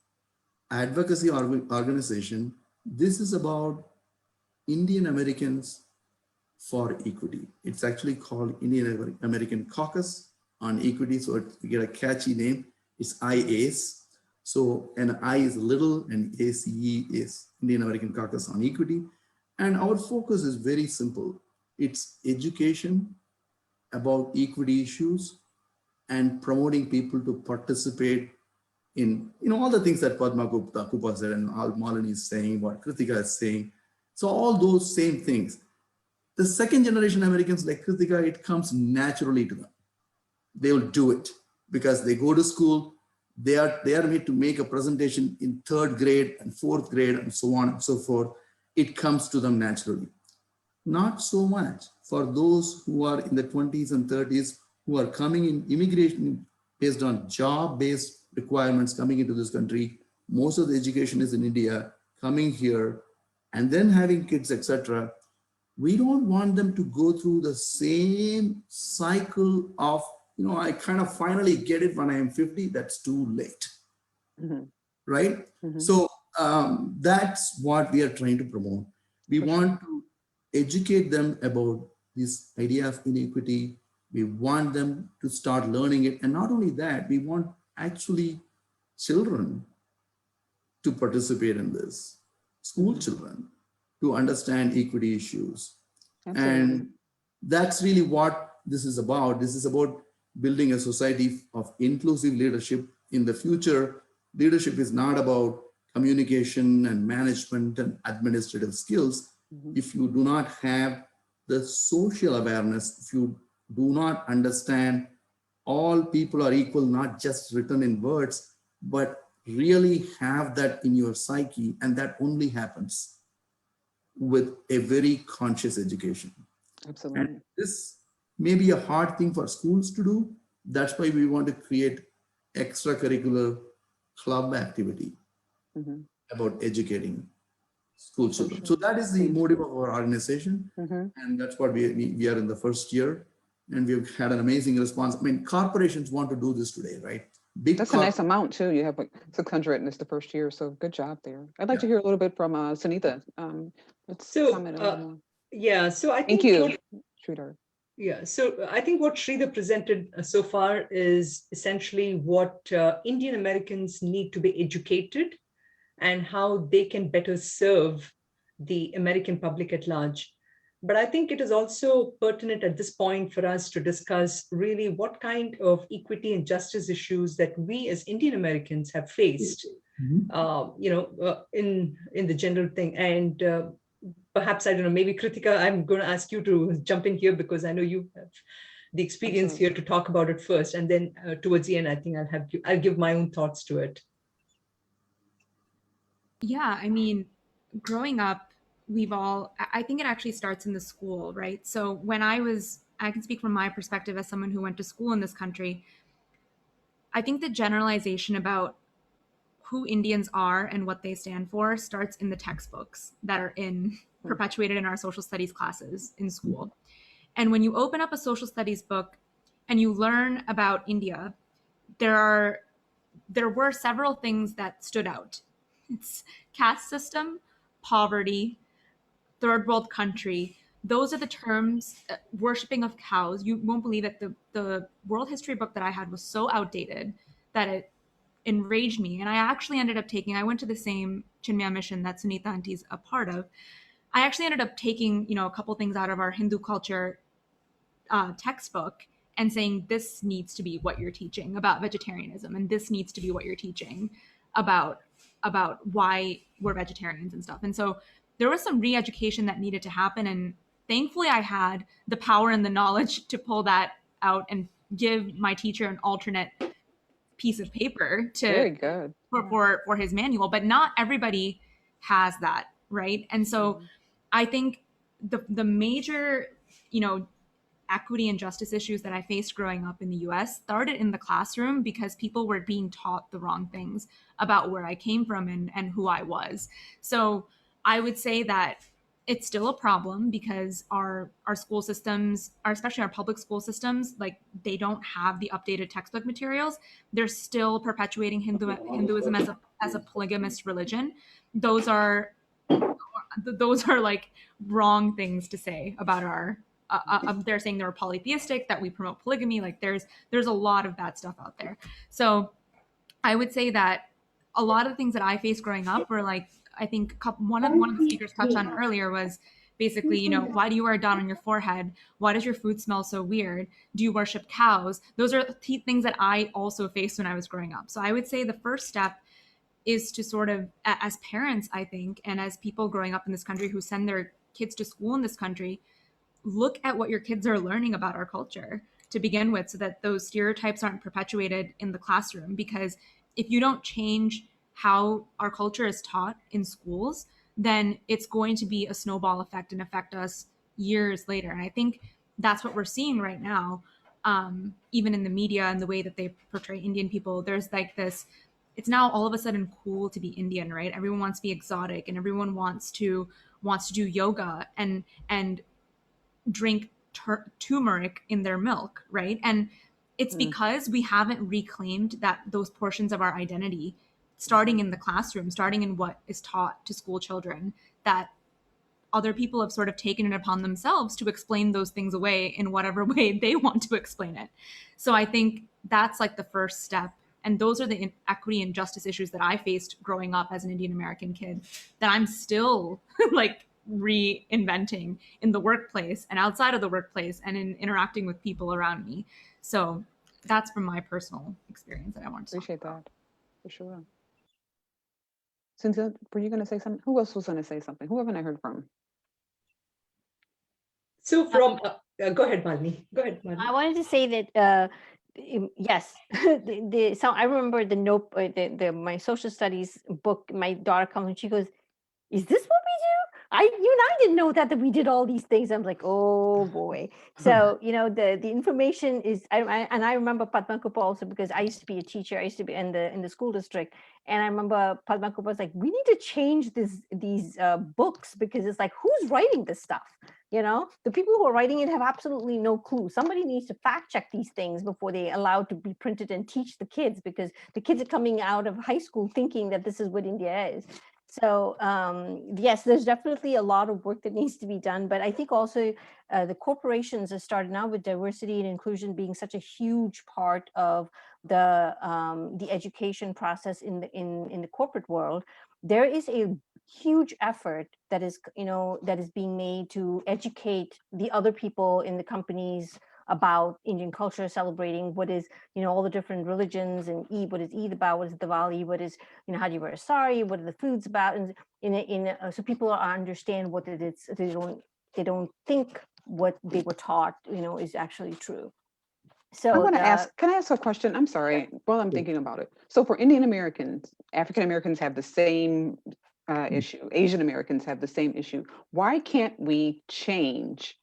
advocacy organization. This is about Indian Americans for Equity. It's actually called Indian American Caucus on Equity. So we get a catchy name. It's IACE. So an I is little and ACE is Indian American Caucus on Equity. And our focus is very simple. It's education about equity issues and promoting people to participate in all the things that Padma Gupta said and all Malini is saying, what Kritika is saying. So all those same things. The second generation Americans like Kritika, it comes naturally to them. They will do it because they go to school. They are made to make a presentation in 3rd grade and 4th grade and so on and so forth. It comes to them naturally. Not so much for those who are in the 20s and 30s who are coming in immigration based on job-based requirements coming into this country. Most of the education is in India, coming here and then having kids, etc. We don't want them to go through the same cycle of, I kind of finally get it when I am 50, that's too late, right? Mm-hmm. So that's what we are trying to promote. We want to educate them about this idea of inequity. We want them to start learning it. And not only that, we want actually children to participate in this, school children to understand equity issues. Absolutely. And that's really what this is about. This is about building a society of inclusive leadership. In the future, leadership is not about communication and management and administrative skills. If you do not have the social awareness, if you do not understand all people are equal, not just written in words, but really have that in your psyche, and that only happens with a very conscious education. Absolutely. And this may be a hard thing for schools to do. That's why we want to create extracurricular club activity about educating school children. So that is the motive of our organization. And that's what we are in the first year. And we've had an amazing response. I mean, corporations want to do this today, right? That's a nice amount too. You have like 600 and it's the first year. So good job there. I'd like to hear a little bit from Sunita. Let's comment a little more. Yeah, so I think- Thank you, Sridhar. Yeah, so I think what Sridhar presented so far is essentially what Indian Americans need to be educated and how they can better serve the American public at large. But I think it is also pertinent at this point for us to discuss really what kind of equity and justice issues that we as Indian Americans have faced, in the general thing. And perhaps, I don't know, maybe Kritika, I'm going to ask you to jump in here because I know you have the experience here to talk about it first. And then towards the end, I think I'll give my own thoughts to it. Yeah, I mean, growing up, I think it actually starts in the school, right? So when I can speak from my perspective as someone who went to school in this country, I think the generalization about who Indians are and what they stand for starts in the textbooks that are perpetuated in our social studies classes in school. And when you open up a social studies book and you learn about India, there were several things that stood out. It's caste system, poverty, third world country. Those are the terms. Worshipping of cows. You won't believe it. The world history book that I had was so outdated that it enraged me. And I actually ended up I went to the same Chinmaya mission that Sunita Aunty's a part of. I actually ended up taking, a couple things out of our Hindu culture textbook and saying, this needs to be what you're teaching about vegetarianism. And this needs to be what you're teaching about why we're vegetarians and stuff. And so there was some re-education that needed to happen. And thankfully I had the power and the knowledge to pull that out and give my teacher an alternate piece of paper for his manual, but not everybody has that, right? And so I think the major, equity and justice issues that I faced growing up in the US started in the classroom because people were being taught the wrong things about where I came from and who I was. So I would say that it's still a problem because our school systems, especially our public school systems, like they don't have the updated textbook materials. They're still perpetuating Hinduism as a polygamous religion. Those are like wrong things to say about our. They're saying they're polytheistic, that we promote polygamy. Like there's a lot of bad stuff out there. So I would say that a lot of the things that I faced growing up were like, I think one of the speakers touched on earlier was basically, why do you wear a dot on your forehead? Why does your food smell so weird? Do you worship cows? Those are things that I also faced when I was growing up. So I would say the first step is to sort of, as parents, I think, and as people growing up in this country who send their kids to school in this country, look at what your kids are learning about our culture to begin with so that those stereotypes aren't perpetuated in the classroom. Because if you don't change how our culture is taught in schools, then it's going to be a snowball effect and affect us years later. And I think that's what we're seeing right now, even in the media and the way that they portray Indian people. There's like this, it's now all of a sudden cool to be Indian, right? Everyone wants to be exotic and everyone wants to do yoga and drink turmeric in their milk, right? And it's because we haven't reclaimed those portions of our identity starting in the classroom, starting in what is taught to school children, that other people have sort of taken it upon themselves to explain those things away in whatever way they want to explain it. So I think that's like the first step. And those are the inequity and justice issues that I faced growing up as an Indian American kid that I'm still like reinventing in the workplace and outside of the workplace and in interacting with people around me. So that's from my personal experience that I want to appreciate that for sure. Cynthia, were you going to say something? Who else was going to say something? Who haven't I heard from? So from, go ahead, Malini. Go ahead, Malini. I wanted to say that, yes, so I remember my social studies book, my daughter comes and she goes, is this what we do? you and I didn't know that we did all these things. I'm like, oh boy. So, the information is, and I remember Padma Kupa also, because I used to be a teacher. I used to be in the school district. And I remember Padma Kupa was like, we need to change these books, because it's like, who's writing this stuff? The people who are writing it have absolutely no clue. Somebody needs to fact check these things before they allow to be printed and teach the kids, because the kids are coming out of high school thinking that this is what India is. So yes, there's definitely a lot of work that needs to be done. But I think also the corporations are starting now with diversity and inclusion being such a huge part of the education process in the corporate world. There is a huge effort that is being made to educate the other people in the companies about Indian culture, celebrating what is, all the different religions, and Eid, what is Eid about, what is Diwali, what is, how do you wear a sari, what are the foods about, and so people understand what it is. They don't think what they were taught, is actually true. So I want to ask, can I ask a question? I'm sorry, while I'm thinking about it. So for Indian Americans, African Americans have the same issue. Asian Americans have the same issue. Why can't we change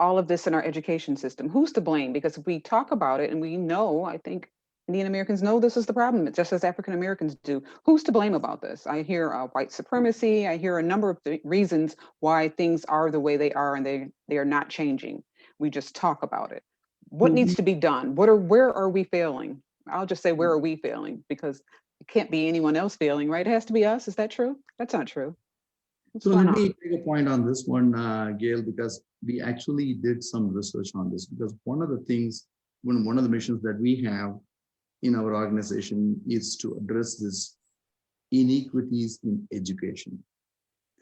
all of this in our education system? Who's to blame? Because if we talk about it and we know, I think Indian Americans know this is the problem, just as African Americans do. Who's to blame about this? I hear white supremacy. I hear a number of reasons why things are the way they are, and they are not changing. We just talk about it. What needs to be done? Where are we failing? I'll just say, where are we failing? Because it can't be anyone else failing, right? It has to be us. Is that true? That's not true. So let me take a point on this one, Gail, because we actually did some research on this. Because one of the things, one of the missions that we have in our organization is to address this inequities in education.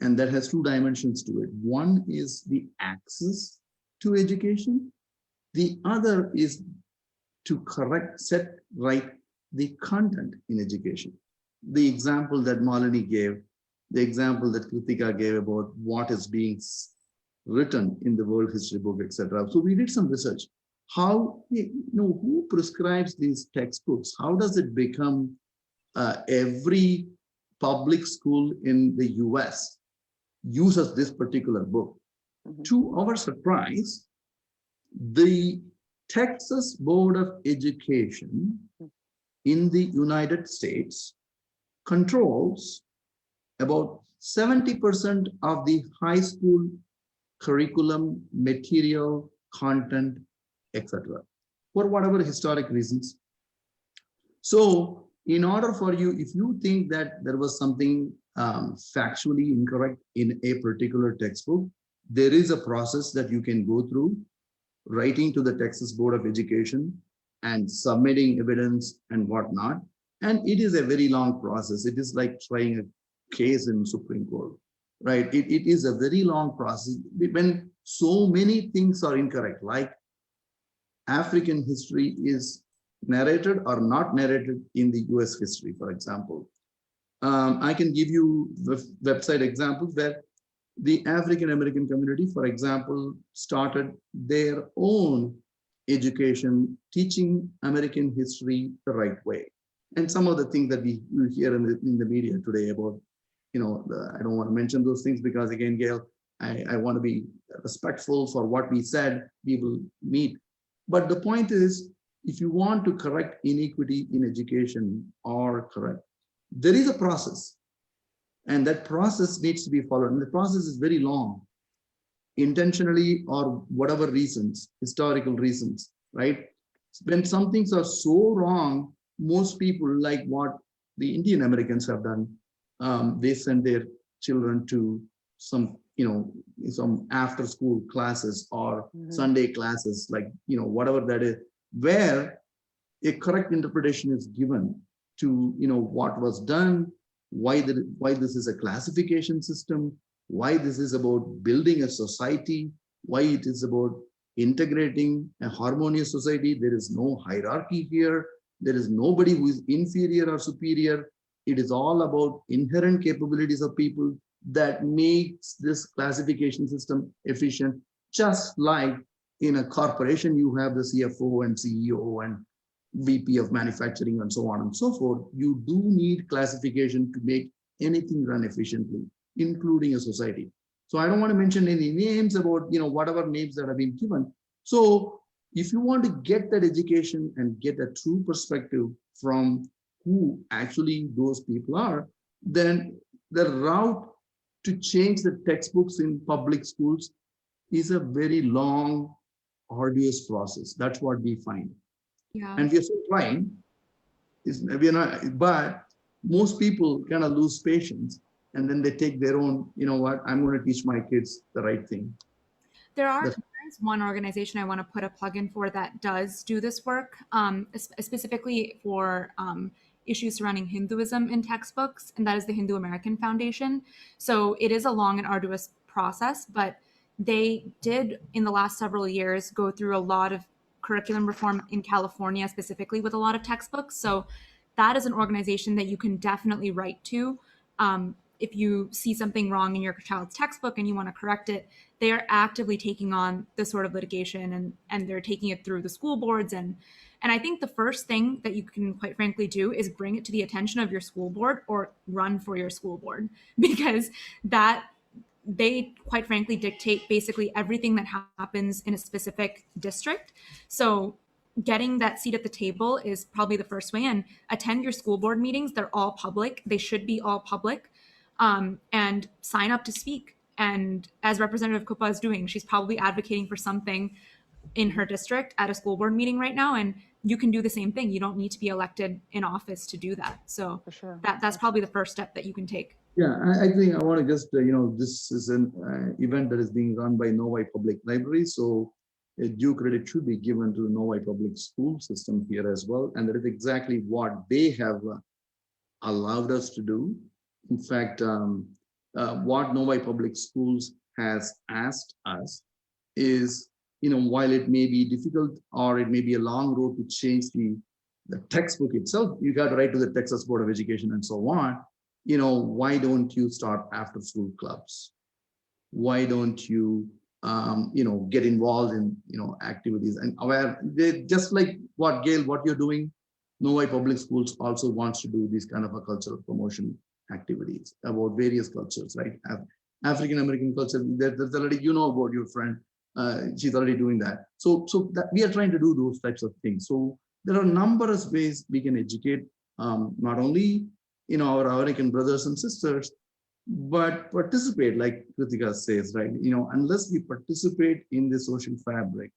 And that has two dimensions to it. One is the access to education. The other is to set right the content in education. The example that Malini gave, the example that Kritika gave about what is being written in the World History book, etc. So we did some research. How, who prescribes these textbooks? How does it become every public school in the US uses this particular book? Mm-hmm. To our surprise, the Texas Board of Education in the United States controls about 70% of the high school curriculum, material, content, etc., for whatever historic reasons. So in order for you, if you think that there was something factually incorrect in a particular textbook, there is a process that you can go through, writing to the Texas Board of Education and submitting evidence and whatnot. And it is a very long process. It is like trying a case in Supreme Court, right? It is a very long process when so many things are incorrect, like African history is narrated or not narrated in the US history, for example. I can give you website examples where the African American community, for example, started their own education, teaching American history the right way. And some of the things that we hear in the media today about, I don't want to mention those things because, again, Gail, I want to be respectful for what we said. We will meet. But the point is, if you want to correct inequity in education or correct, there is a process. And that process needs to be followed. And the process is very long, intentionally or whatever reasons, historical reasons, right? When some things are so wrong, most people, like what the Indian Americans have done, they send their children to some, some after school classes or Sunday classes, like, whatever that is, where a correct interpretation is given to, what was done, why this is a classification system, why this is about building a society, why it is about integrating a harmonious society. There is no hierarchy here. There is nobody who is inferior or superior. It is all about inherent capabilities of people that makes this classification system efficient. Just like in a corporation, you have the CFO and CEO and VP of manufacturing and so on and so forth. You do need classification to make anything run efficiently, including a society. So I don't want to mention any names about, whatever names that have been given. So if you want to get that education and get a true perspective from who actually those people are, then the route to change the textbooks in public schools is a very long, arduous process. That's what we find. Yeah. And we are still trying. We are not, but most people kind of lose patience and then they take their own, I'm going to teach my kids the right thing. There's one organization I want to put a plug in for that does do this work, specifically for issues surrounding Hinduism in textbooks, and that is the Hindu American Foundation. So it is a long and arduous process, but they did in the last several years go through a lot of curriculum reform in California, specifically with a lot of textbooks. So that is an organization that you can definitely write to. If you see something wrong in your child's textbook and you want to correct it, they are actively taking on this sort of litigation and they're taking it through the school boards. And I think the first thing that you can quite frankly do is bring it to the attention of your school board or run for your school board, because that they quite frankly dictate basically everything that happens in a specific district. So getting that seat at the table is probably the first way. And attend your school board meetings. They're all public. They should be all public. And sign up to speak. And as Representative Kupa is doing, she's probably advocating for something in her district at a school board meeting right now. And you can do the same thing. You don't need to be elected in office to do that. So For sure. That's probably the first step that you can take. Yeah, I think I want to just, this is an event that is being run by Novi Public Library. So due credit should be given to the Novi Public School system here as well. And that is exactly what they have allowed us to do. In fact, what Novi Public Schools has asked us is, while it may be difficult or it may be a long road to change the textbook itself, you got to write to the Texas Board of Education and so on. Why don't you start after school clubs? Why don't you, get involved in, activities and aware, just like what you're doing, Novi Public Schools also wants to do this kind of a cultural promotion activities about various cultures, right? African American culture, there's already, about your friend, she's already doing that. So that we are trying to do those types of things. So there are numerous ways we can educate, not only, our American brothers and sisters, but participate, like Kritika says, right? Unless we participate in the social fabric,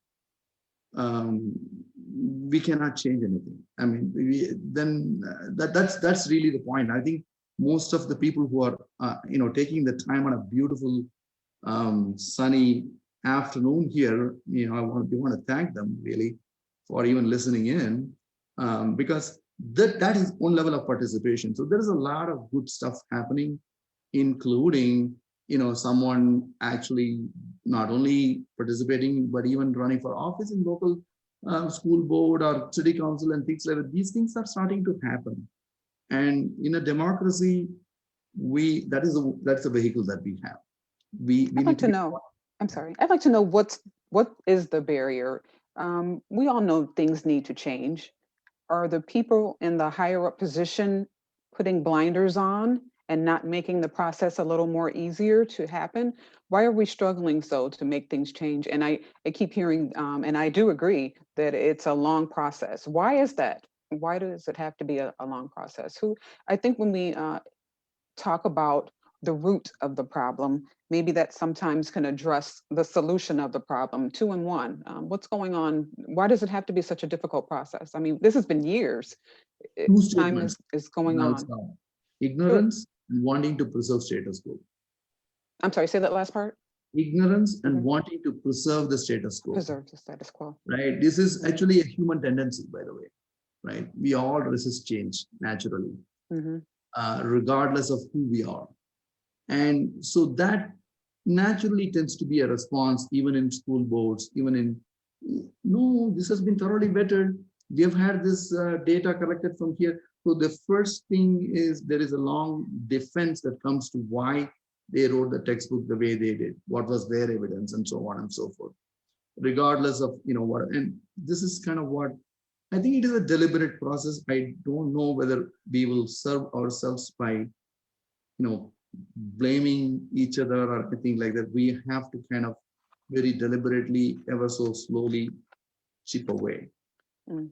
we cannot change anything. I mean, that's really the point. I think most of the people who are, taking the time on a beautiful, sunny afternoon here, we want to thank them really for even listening in, because that is one level of participation. So there is a lot of good stuff happening, including, someone actually not only participating, but even running for office in local school board or city council and things like that. These things are starting to happen. And in a democracy, that's a vehicle that we have. I'd like to know. I'm sorry. I'd like to know what is the barrier. We all know things need to change. Are the people in the higher up position putting blinders on and not making the process a little more easier to happen? Why are we struggling so to make things change? And I keep hearing, and I do agree that it's a long process. Why is that? Why does it have to be a long process? I think when we talk about the root of the problem, maybe that sometimes can address the solution of the problem, 2 in 1. What's going on? Why does it have to be such a difficult process? I mean, this has been years. Time is going on. Ignorance and wanting to preserve status quo. I'm sorry, say that last part. Ignorance and wanting to preserve the status quo. Preserve the status quo. Right. This is actually a human tendency, by the way. Right. We all resist change naturally, regardless of who we are. And so that naturally tends to be a response, even in school boards, even in, no, this has been thoroughly vetted. We have had this data collected from here. So the first thing is there is a long defense that comes to why they wrote the textbook the way they did, what was their evidence, and so on and so forth, regardless of, what, and this is kind of what, I think it is a deliberate process. I don't know whether we will serve ourselves by, blaming each other or anything like that. We have to kind of very deliberately, ever so slowly chip away. Mm.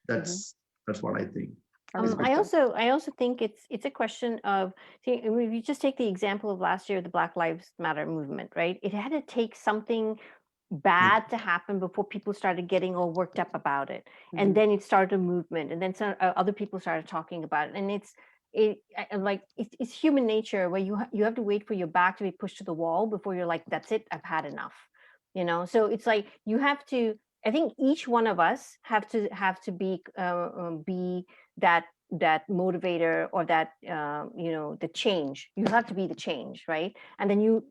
That's what I think. I also think it's a question of, see, if you just take the example of last year, the Black Lives Matter movement, right? It had to take something bad to happen before people started getting all worked up about it, and then it started a movement, and then some other people started talking about it, and it's human nature where you have to wait for your back to be pushed to the wall before you're like, that's it, I've had enough, you know. So it's like you have to. I think each one of us have to be that motivator, or that the change. You have to be the change, right? And then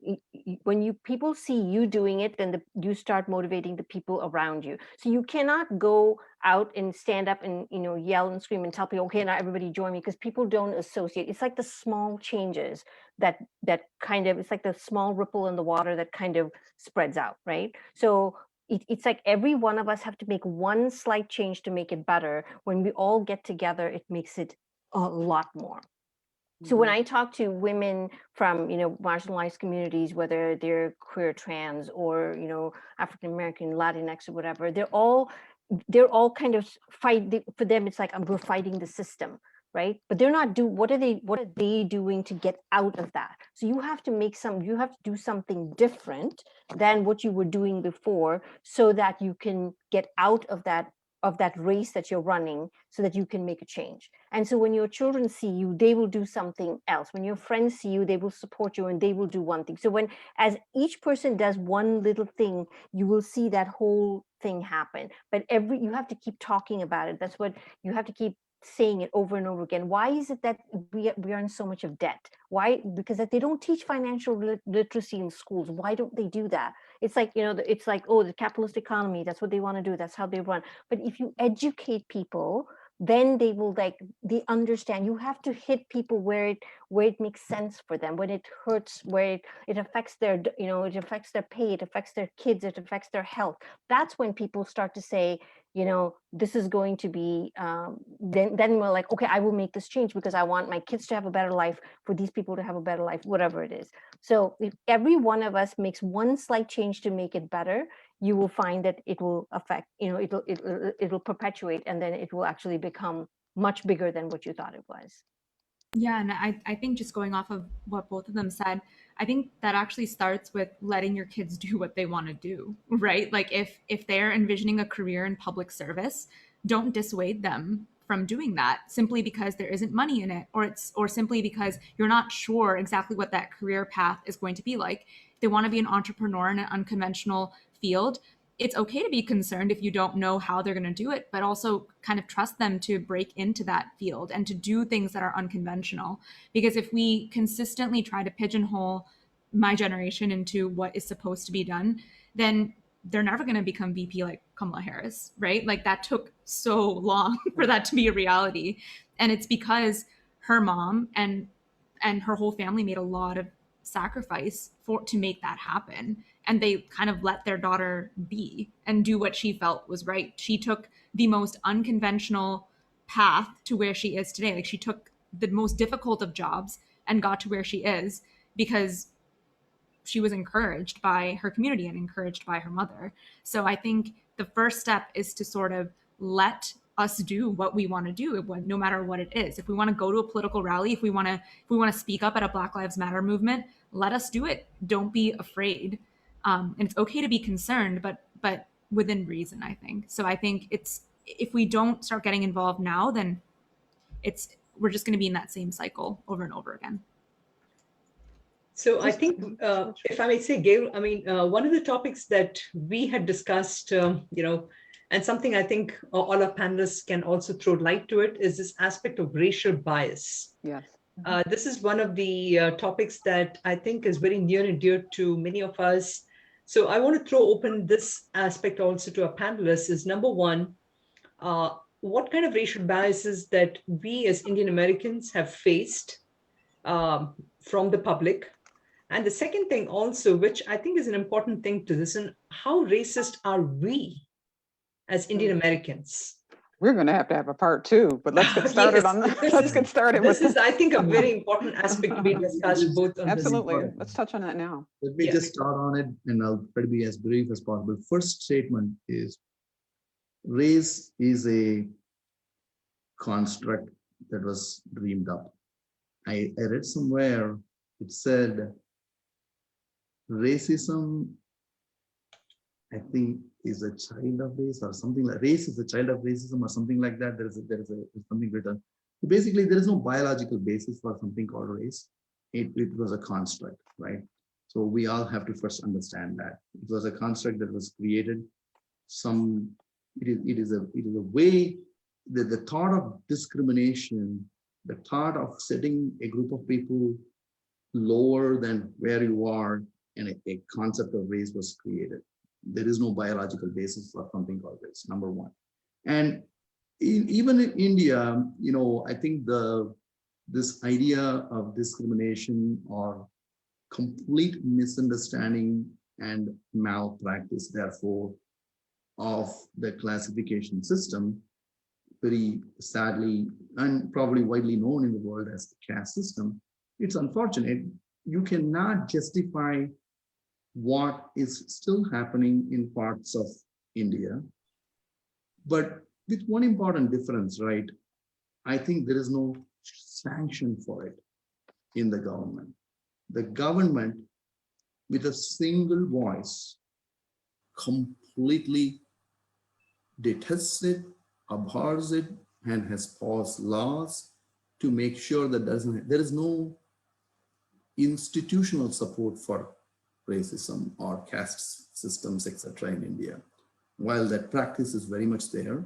when people see you doing it, then you start motivating the people around you. So you cannot go out and stand up and yell and scream and tell people, okay, now everybody join me, because people don't associate. It's like the small changes that kind of, it's like the small ripple in the water that kind of spreads out, right? So it's like every one of us have to make one slight change to make it better. When we all get together, it makes it a lot more. So when I talk to women from marginalized communities, whether they're queer, trans, or African American, Latinx, or whatever, they're all kind of for them, it's like, we're fighting the system, right? But they're not what are they doing to get out of that? So you have to do something different than what you were doing before, so that you can get out of that race that you're running, so that you can make a change. And so when your children see you, they will do something else. When your friends see you, they will support you, and they will do one thing. So as each person does one little thing, you will see that whole thing happen. But you have to keep talking about it. That's what you have to keep saying it over and over again. Why is it that we are in so much of debt? Why? Because they don't teach financial literacy in schools. Why don't they do that? It's like, it's like, oh, the capitalist economy, that's what they want to do, that's how they run. But if you educate people, then they will, they understand. You have to hit people where it makes sense for them, when it hurts, where it affects their, it affects their pay, it affects their kids, it affects their health. That's when people start to say, this is going to be, then we're like, okay, I will make this change because I want my kids to have a better life, for these people to have a better life, whatever it is. So if every one of us makes one slight change to make it better, you will find that it will affect, it'll perpetuate, and then it will actually become much bigger than what you thought it was. Yeah, and I think, just going off of what both of them said, I think that actually starts with letting your kids do what they want to do, right? Like if they're envisioning a career in public service, don't dissuade them from doing that simply because there isn't money in it, or simply because you're not sure exactly what that career path is going to be like. If they want to be an entrepreneur in an unconventional field, it's okay to be concerned if you don't know how they're going to do it, but also kind of trust them to break into that field and to do things that are unconventional. Because if we consistently try to pigeonhole my generation into what is supposed to be done, then they're never going to become VP like Kamala Harris, right? Like, that took so long for that to be a reality. And it's because her mom and her whole family made a lot of sacrifice to make that happen. And they kind of let their daughter be and do what she felt was right. She took the most unconventional path to where she is today. Like, she took the most difficult of jobs and got to where she is because she was encouraged by her community and encouraged by her mother. So I think the first step is to sort of let us do what we want to do, no matter what it is. If we want to go to a political rally, if we want to speak up at a Black Lives Matter movement, let us do it. Don't be afraid. And it's okay to be concerned, but within reason, I think. So I think if we don't start getting involved now, then we're just going to be in that same cycle over and over again. So I think, if I may say, Gail, I mean, one of the topics that we had discussed, and something I think all our panelists can also throw light to it, is this aspect of racial bias. Yes. This is one of the topics that I think is very near and dear to many of us. So I want to throw open this aspect also to our panelists. Is number one, what kind of racial biases that we as Indian Americans have faced from the public? And the second thing also, which I think is an important thing to listen, how racist are we as Indian Americans? We're going to have a part 2, but let's get started on let's get started with this is, I think, a very important aspect to be discussed both on absolutely. this. Let's touch on that now. Let me just start on it, and I'll try to be as brief as possible. First statement is race is a construct that was dreamed up. I read somewhere it said racism, I think, is a child of race or something like race is a child of racism or something like that. There's something written. Basically, there is no biological basis for something called race. It was a construct, right? So we all have to first understand that it was a construct that was created. It is a way that the thought of discrimination, the thought of setting a group of people lower than where you are, and a concept of race was created. There is no biological basis for something called race, number one. And even in India, you know, I think this idea of discrimination or complete misunderstanding and malpractice, therefore, of the classification system, very sadly and probably widely known in the world as the caste system. It's unfortunate. You cannot justify what is still happening in parts of India, but with one important difference, right? I think there is no sanction for it in the government. The government, with a single voice, completely detests it, abhors it, and has passed laws to make sure that there is no institutional support for racism or caste systems, etc. in India. While that practice is very much there,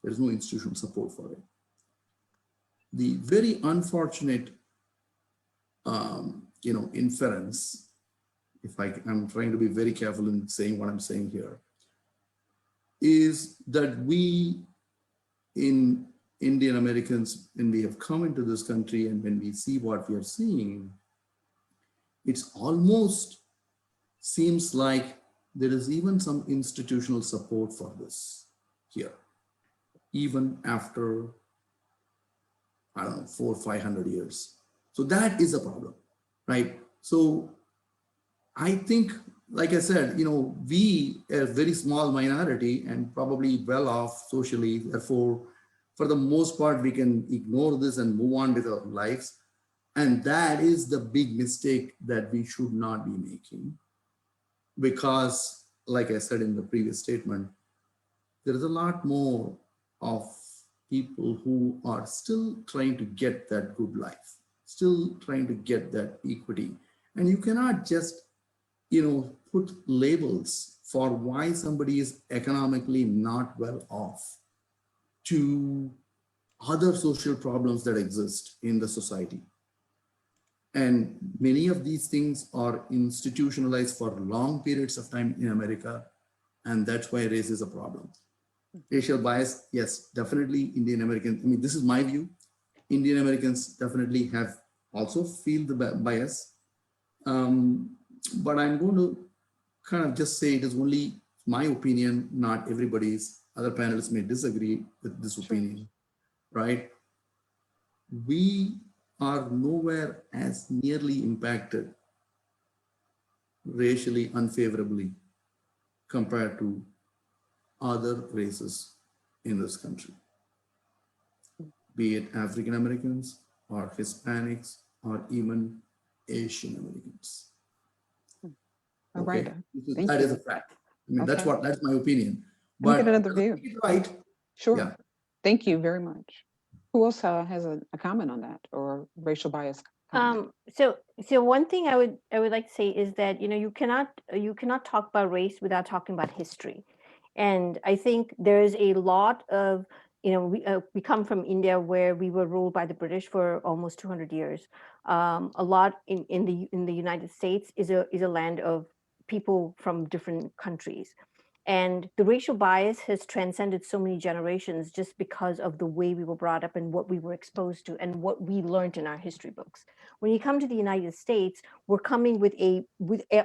there is no institutional support for it. The very unfortunate, inference, I'm trying to be very careful in saying what I'm saying here, is that we in Indian Americans, when we have come into this country and when we see what we are seeing, it's almost seems like there is even some institutional support for this here, even after, I don't know, 400 or 500 years. So that is a problem, right? So I think, like I said, we are a very small minority and probably well off socially. Therefore, for the most part, we can ignore this and move on with our lives. And that is the big mistake that we should not be making. Because, like I said in the previous statement, there is a lot more of people who are still trying to get that good life, still trying to get that equity. And you cannot just, put labels for why somebody is economically not well off to other social problems that exist in the society. And many of these things are institutionalized for long periods of time in America. And that's why race is a problem. Racial bias, yes, definitely Indian Americans. I mean, this is my view. Indian Americans definitely have also feel the bias. But I'm going to kind of just say it is only my opinion, not everybody's. Other panelists may disagree with this opinion, right? We are nowhere as nearly impacted racially unfavorably compared to other races in this country, be it African Americans or Hispanics or even Asian Americans. All right. That is a fact. I mean, that's my opinion. But get another view. Right. Sure. Yeah. Thank you very much. Who else has a comment on that or racial bias comment? So one thing I would like to say is that you cannot talk about race without talking about history, and I think there is a lot of we come from India where we were ruled by the British for almost 200 years. A lot in the United States is a land of people from different countries, And the racial bias has transcended so many generations just because of the way we were brought up and what we were exposed to and what we learned in our history books. When you come to the United States, we're coming with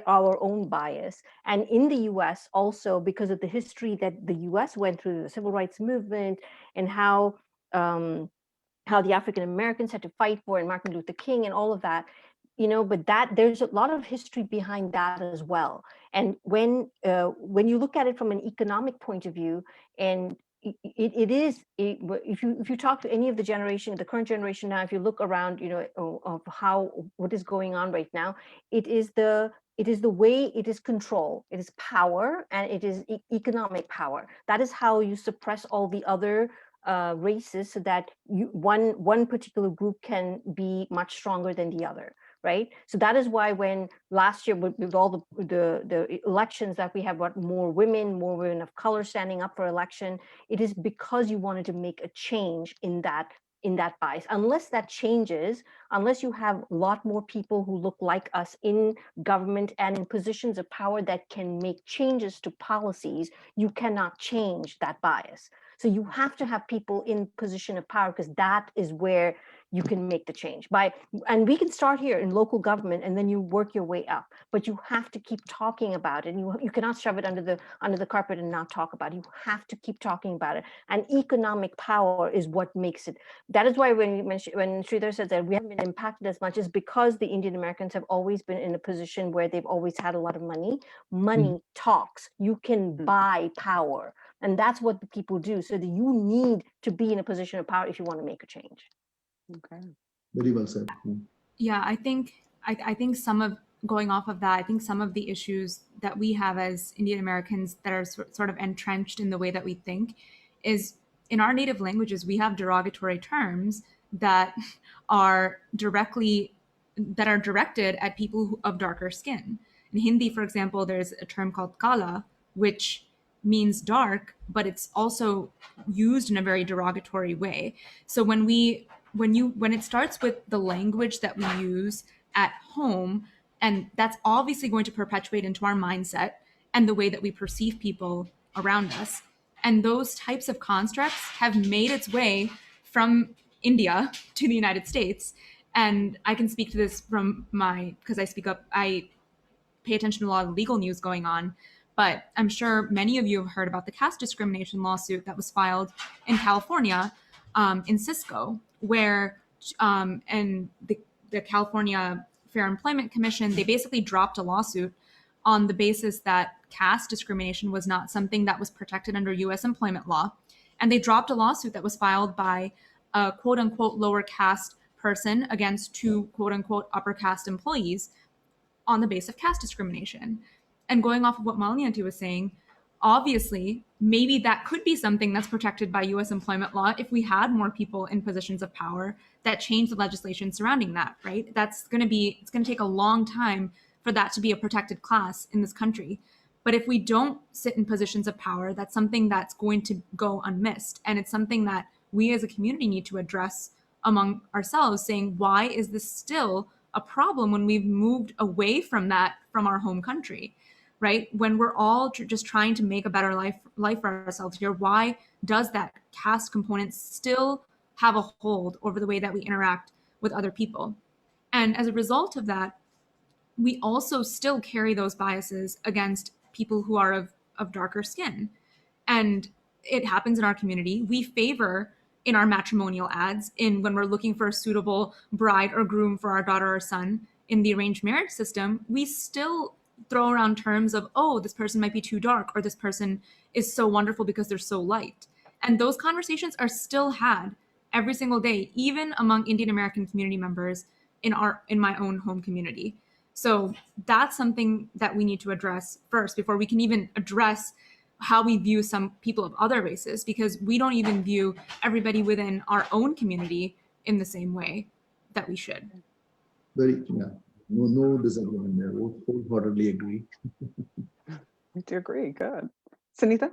our own bias. And in the US also, because of the history that the US went through, the civil rights movement, and how the African Americans had to fight for, and Martin Luther King and all of that, but there's a lot of history behind that as well. And when you look at it from an economic point of view, and if you talk to any of the current generation now, if you look around, of what is going on right now, it is the way, it is control, it is power, and it is economic power. That is how you suppress all the other races, so that one particular group can be much stronger than the other, right? So that is why when last year with all the elections that we have, more women of color standing up for election, it is because you wanted to make a change in that bias. Unless that changes, unless you have a lot more people who look like us in government and in positions of power that can make changes to policies, you cannot change that bias. So you have to have people in position of power, because that is where you can make the change. And we can start here in local government, and then you work your way up. But you have to keep talking about it. And you cannot shove it under the carpet and not talk about it. You have to keep talking about it. And economic power is what makes it. That is why when Sridhar says that we haven't been impacted as much, is because the Indian Americans have always been in a position where they've always had a lot of money. Money talks. You can buy power. And that's what the people do. So that you need to be in a position of power if you want to make a change. Okay. Very well said. Yeah, I think going off of that, I think some of the issues that we have as Indian Americans that are sort of entrenched in the way that we think is, in our native languages, we have derogatory terms that are directed at people of darker skin. In Hindi, for example, there's a term called kala, which means dark, but it's also used in a very derogatory way. So when it starts with the language that we use at home, and that's obviously going to perpetuate into our mindset and the way that we perceive people around us. And those types of constructs have made its way from India to the United States. And I can speak to this because I pay attention to a lot of legal news going on. But I'm sure many of you have heard about the caste discrimination lawsuit that was filed in California, in Cisco, where and the California Fair Employment Commission, they basically dropped a lawsuit on the basis that caste discrimination was not something that was protected under U.S. employment law. And they dropped a lawsuit that was filed by a quote unquote lower caste person against two quote unquote upper caste employees on the basis of caste discrimination. And going off of what Malini Aunty was saying, obviously, maybe that could be something that's protected by U.S. employment law if we had more people in positions of power that change the legislation surrounding that, right? It's going to take a long time for that to be a protected class in this country. But if we don't sit in positions of power, that's something that's going to go unmissed. And it's something that we as a community need to address among ourselves, saying, why is this still a problem when we've moved away from that from our home country? Right? When we're all just trying to make a better life for ourselves here, why does that caste component still have a hold over the way that we interact with other people? And as a result of that, we also still carry those biases against people who are of darker skin. And it happens in our community. We favor in our matrimonial ads, when we're looking for a suitable bride or groom for our daughter or son in the arranged marriage system, we still throw around terms of, oh, this person might be too dark, or this person is so wonderful because they're so light. And those conversations are still had every single day, even among Indian American community members in my own home community. So that's something that we need to address first before we can even address how we view some people of other races, because we don't even view everybody within our own community in the same way that we should. No disagreement there. Wholeheartedly agree. We do agree. Good. Sunita?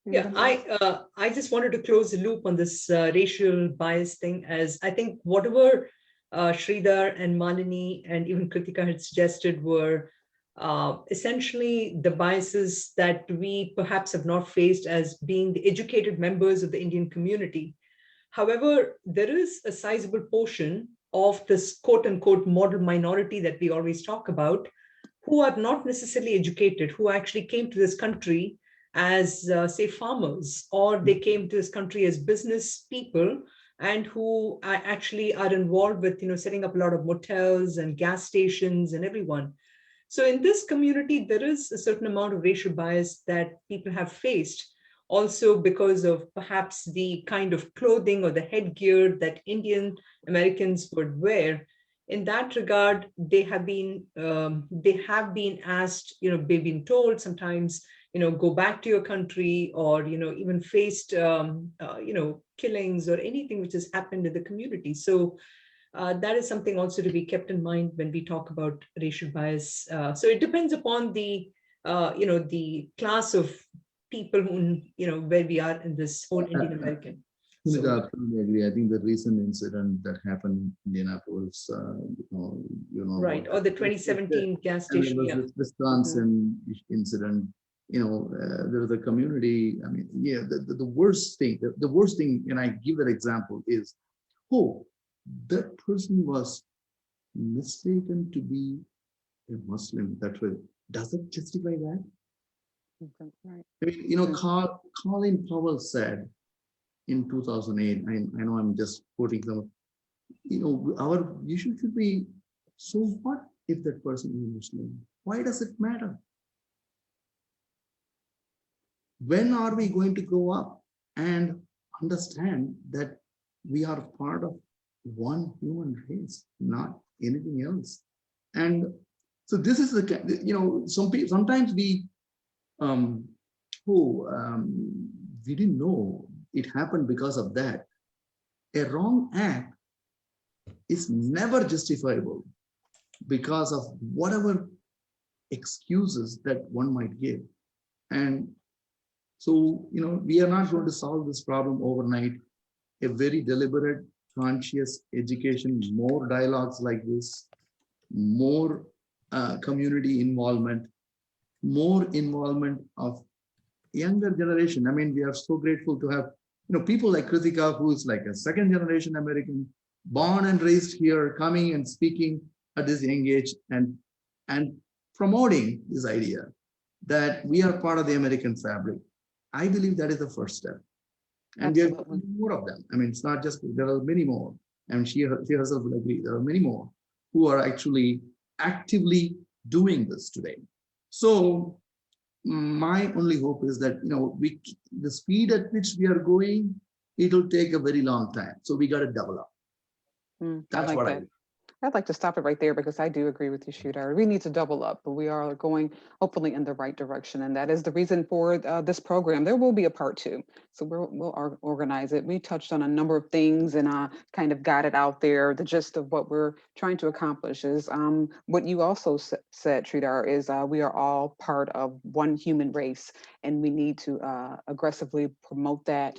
Yeah, I just wanted to close the loop on this racial bias thing, as I think whatever Sridhar and Malini and even Kritika had suggested were essentially the biases that we perhaps have not faced as being the educated members of the Indian community. However, there is a sizable portion of this quote unquote model minority that we always talk about, who are not necessarily educated, who actually came to this country as, say, farmers, or they came to this country as business people, and who actually are involved with, setting up a lot of motels and gas stations and everyone. So in this community, there is a certain amount of racial bias that people have faced, also because of perhaps the kind of clothing or the headgear that Indian Americans would wear. In that regard, they have been asked, they've been told sometimes, go back to your country, or even faced killings or anything which has happened in the community. So that is something also to be kept in mind when we talk about racial bias. So it depends upon the the class of people who, where we are in this whole Indian American. I absolutely agree. I think the recent incident that happened in Indianapolis, right, or the 2017 gas station, this Wisconsin incident. There was a community. I mean, yeah, the worst thing, the worst thing, and I give that example is, that person was mistaken to be a Muslim. That way, does it justify that? Okay, right. I mean, Colin Powell said in 2008, I know I'm just quoting them, our issue should be, so what if that person is Muslim? Why does it matter? When are we going to grow up and understand that we are part of one human race, not anything else? And so this is the, sometimes we didn't know it happened because of that. A wrong act is never justifiable because of whatever excuses that one might give. And so, we are not going to solve this problem overnight. A very deliberate, conscious education, more dialogues like this, more community involvement, more involvement of younger generation. I mean, we are so grateful to have, people like Kritika, who is like a second generation American, born and raised here, coming and speaking at this young age and promoting this idea that we are part of the American fabric. I believe that is the first step. And there are more of them. I mean, it's not just, there are many more. And she herself will agree, there are many more who are actually actively doing this today. So my only hope is that, the speed at which we are going, it'll take a very long time. So we got to double up. That's like what that. I'd like to stop it right there because I do agree with you, Sridhar. We need to double up, but we are going hopefully in the right direction. And that is the reason for this program. There will be a part 2. So we'll organize it. We touched on a number of things and kind of got it out there. The gist of what we're trying to accomplish is what you also said, Sridhar, is we are all part of one human race, and we need to aggressively promote that,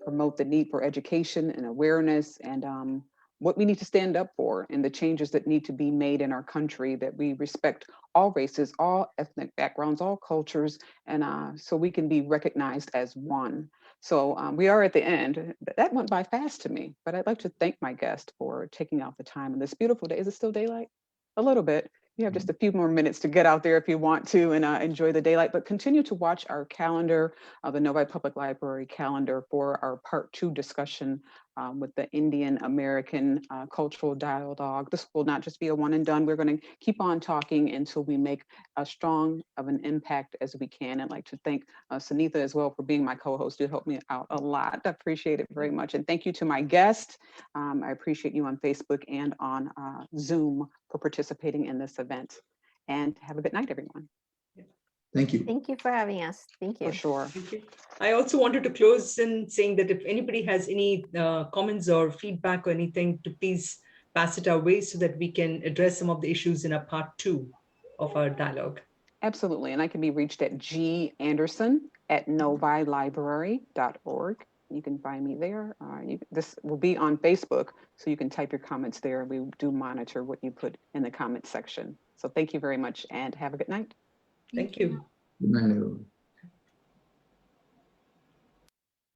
promote the need for education and awareness, and what we need to stand up for, and the changes that need to be made in our country, that we respect all races, all ethnic backgrounds, all cultures, and so we can be recognized as one. So we are at the end. That went by fast to me, but I'd like to thank my guest for taking out the time on this beautiful day. Is it still daylight? A little bit. You have just a few more minutes to get out there if you want to and enjoy the daylight, but continue to watch our calendar, the Novi Public Library calendar, for our part 2 discussion with the Indian American cultural dialogue. This will not just be a one and done. We're going to keep on talking until we make as strong of an impact as we can. I'd like to thank Sunitha as well for being my co-host. You helped me out a lot. I appreciate it very much. And thank you to my guest. I appreciate you on Facebook and on Zoom for participating in this event. And have a good night, everyone. Thank you. Thank you for having us. Thank you. For sure. Thank you. I also wanted to close in saying that if anybody has any comments or feedback or anything, to please pass it our way so that we can address some of the issues in our part 2 of our dialogue. Absolutely. And I can be reached at ganderson@novilibrary.org. You can find me there. This will be on Facebook, so you can type your comments there. We do monitor what you put in the comment section. So thank you very much and have a good night. Thank you. Good night, everyone.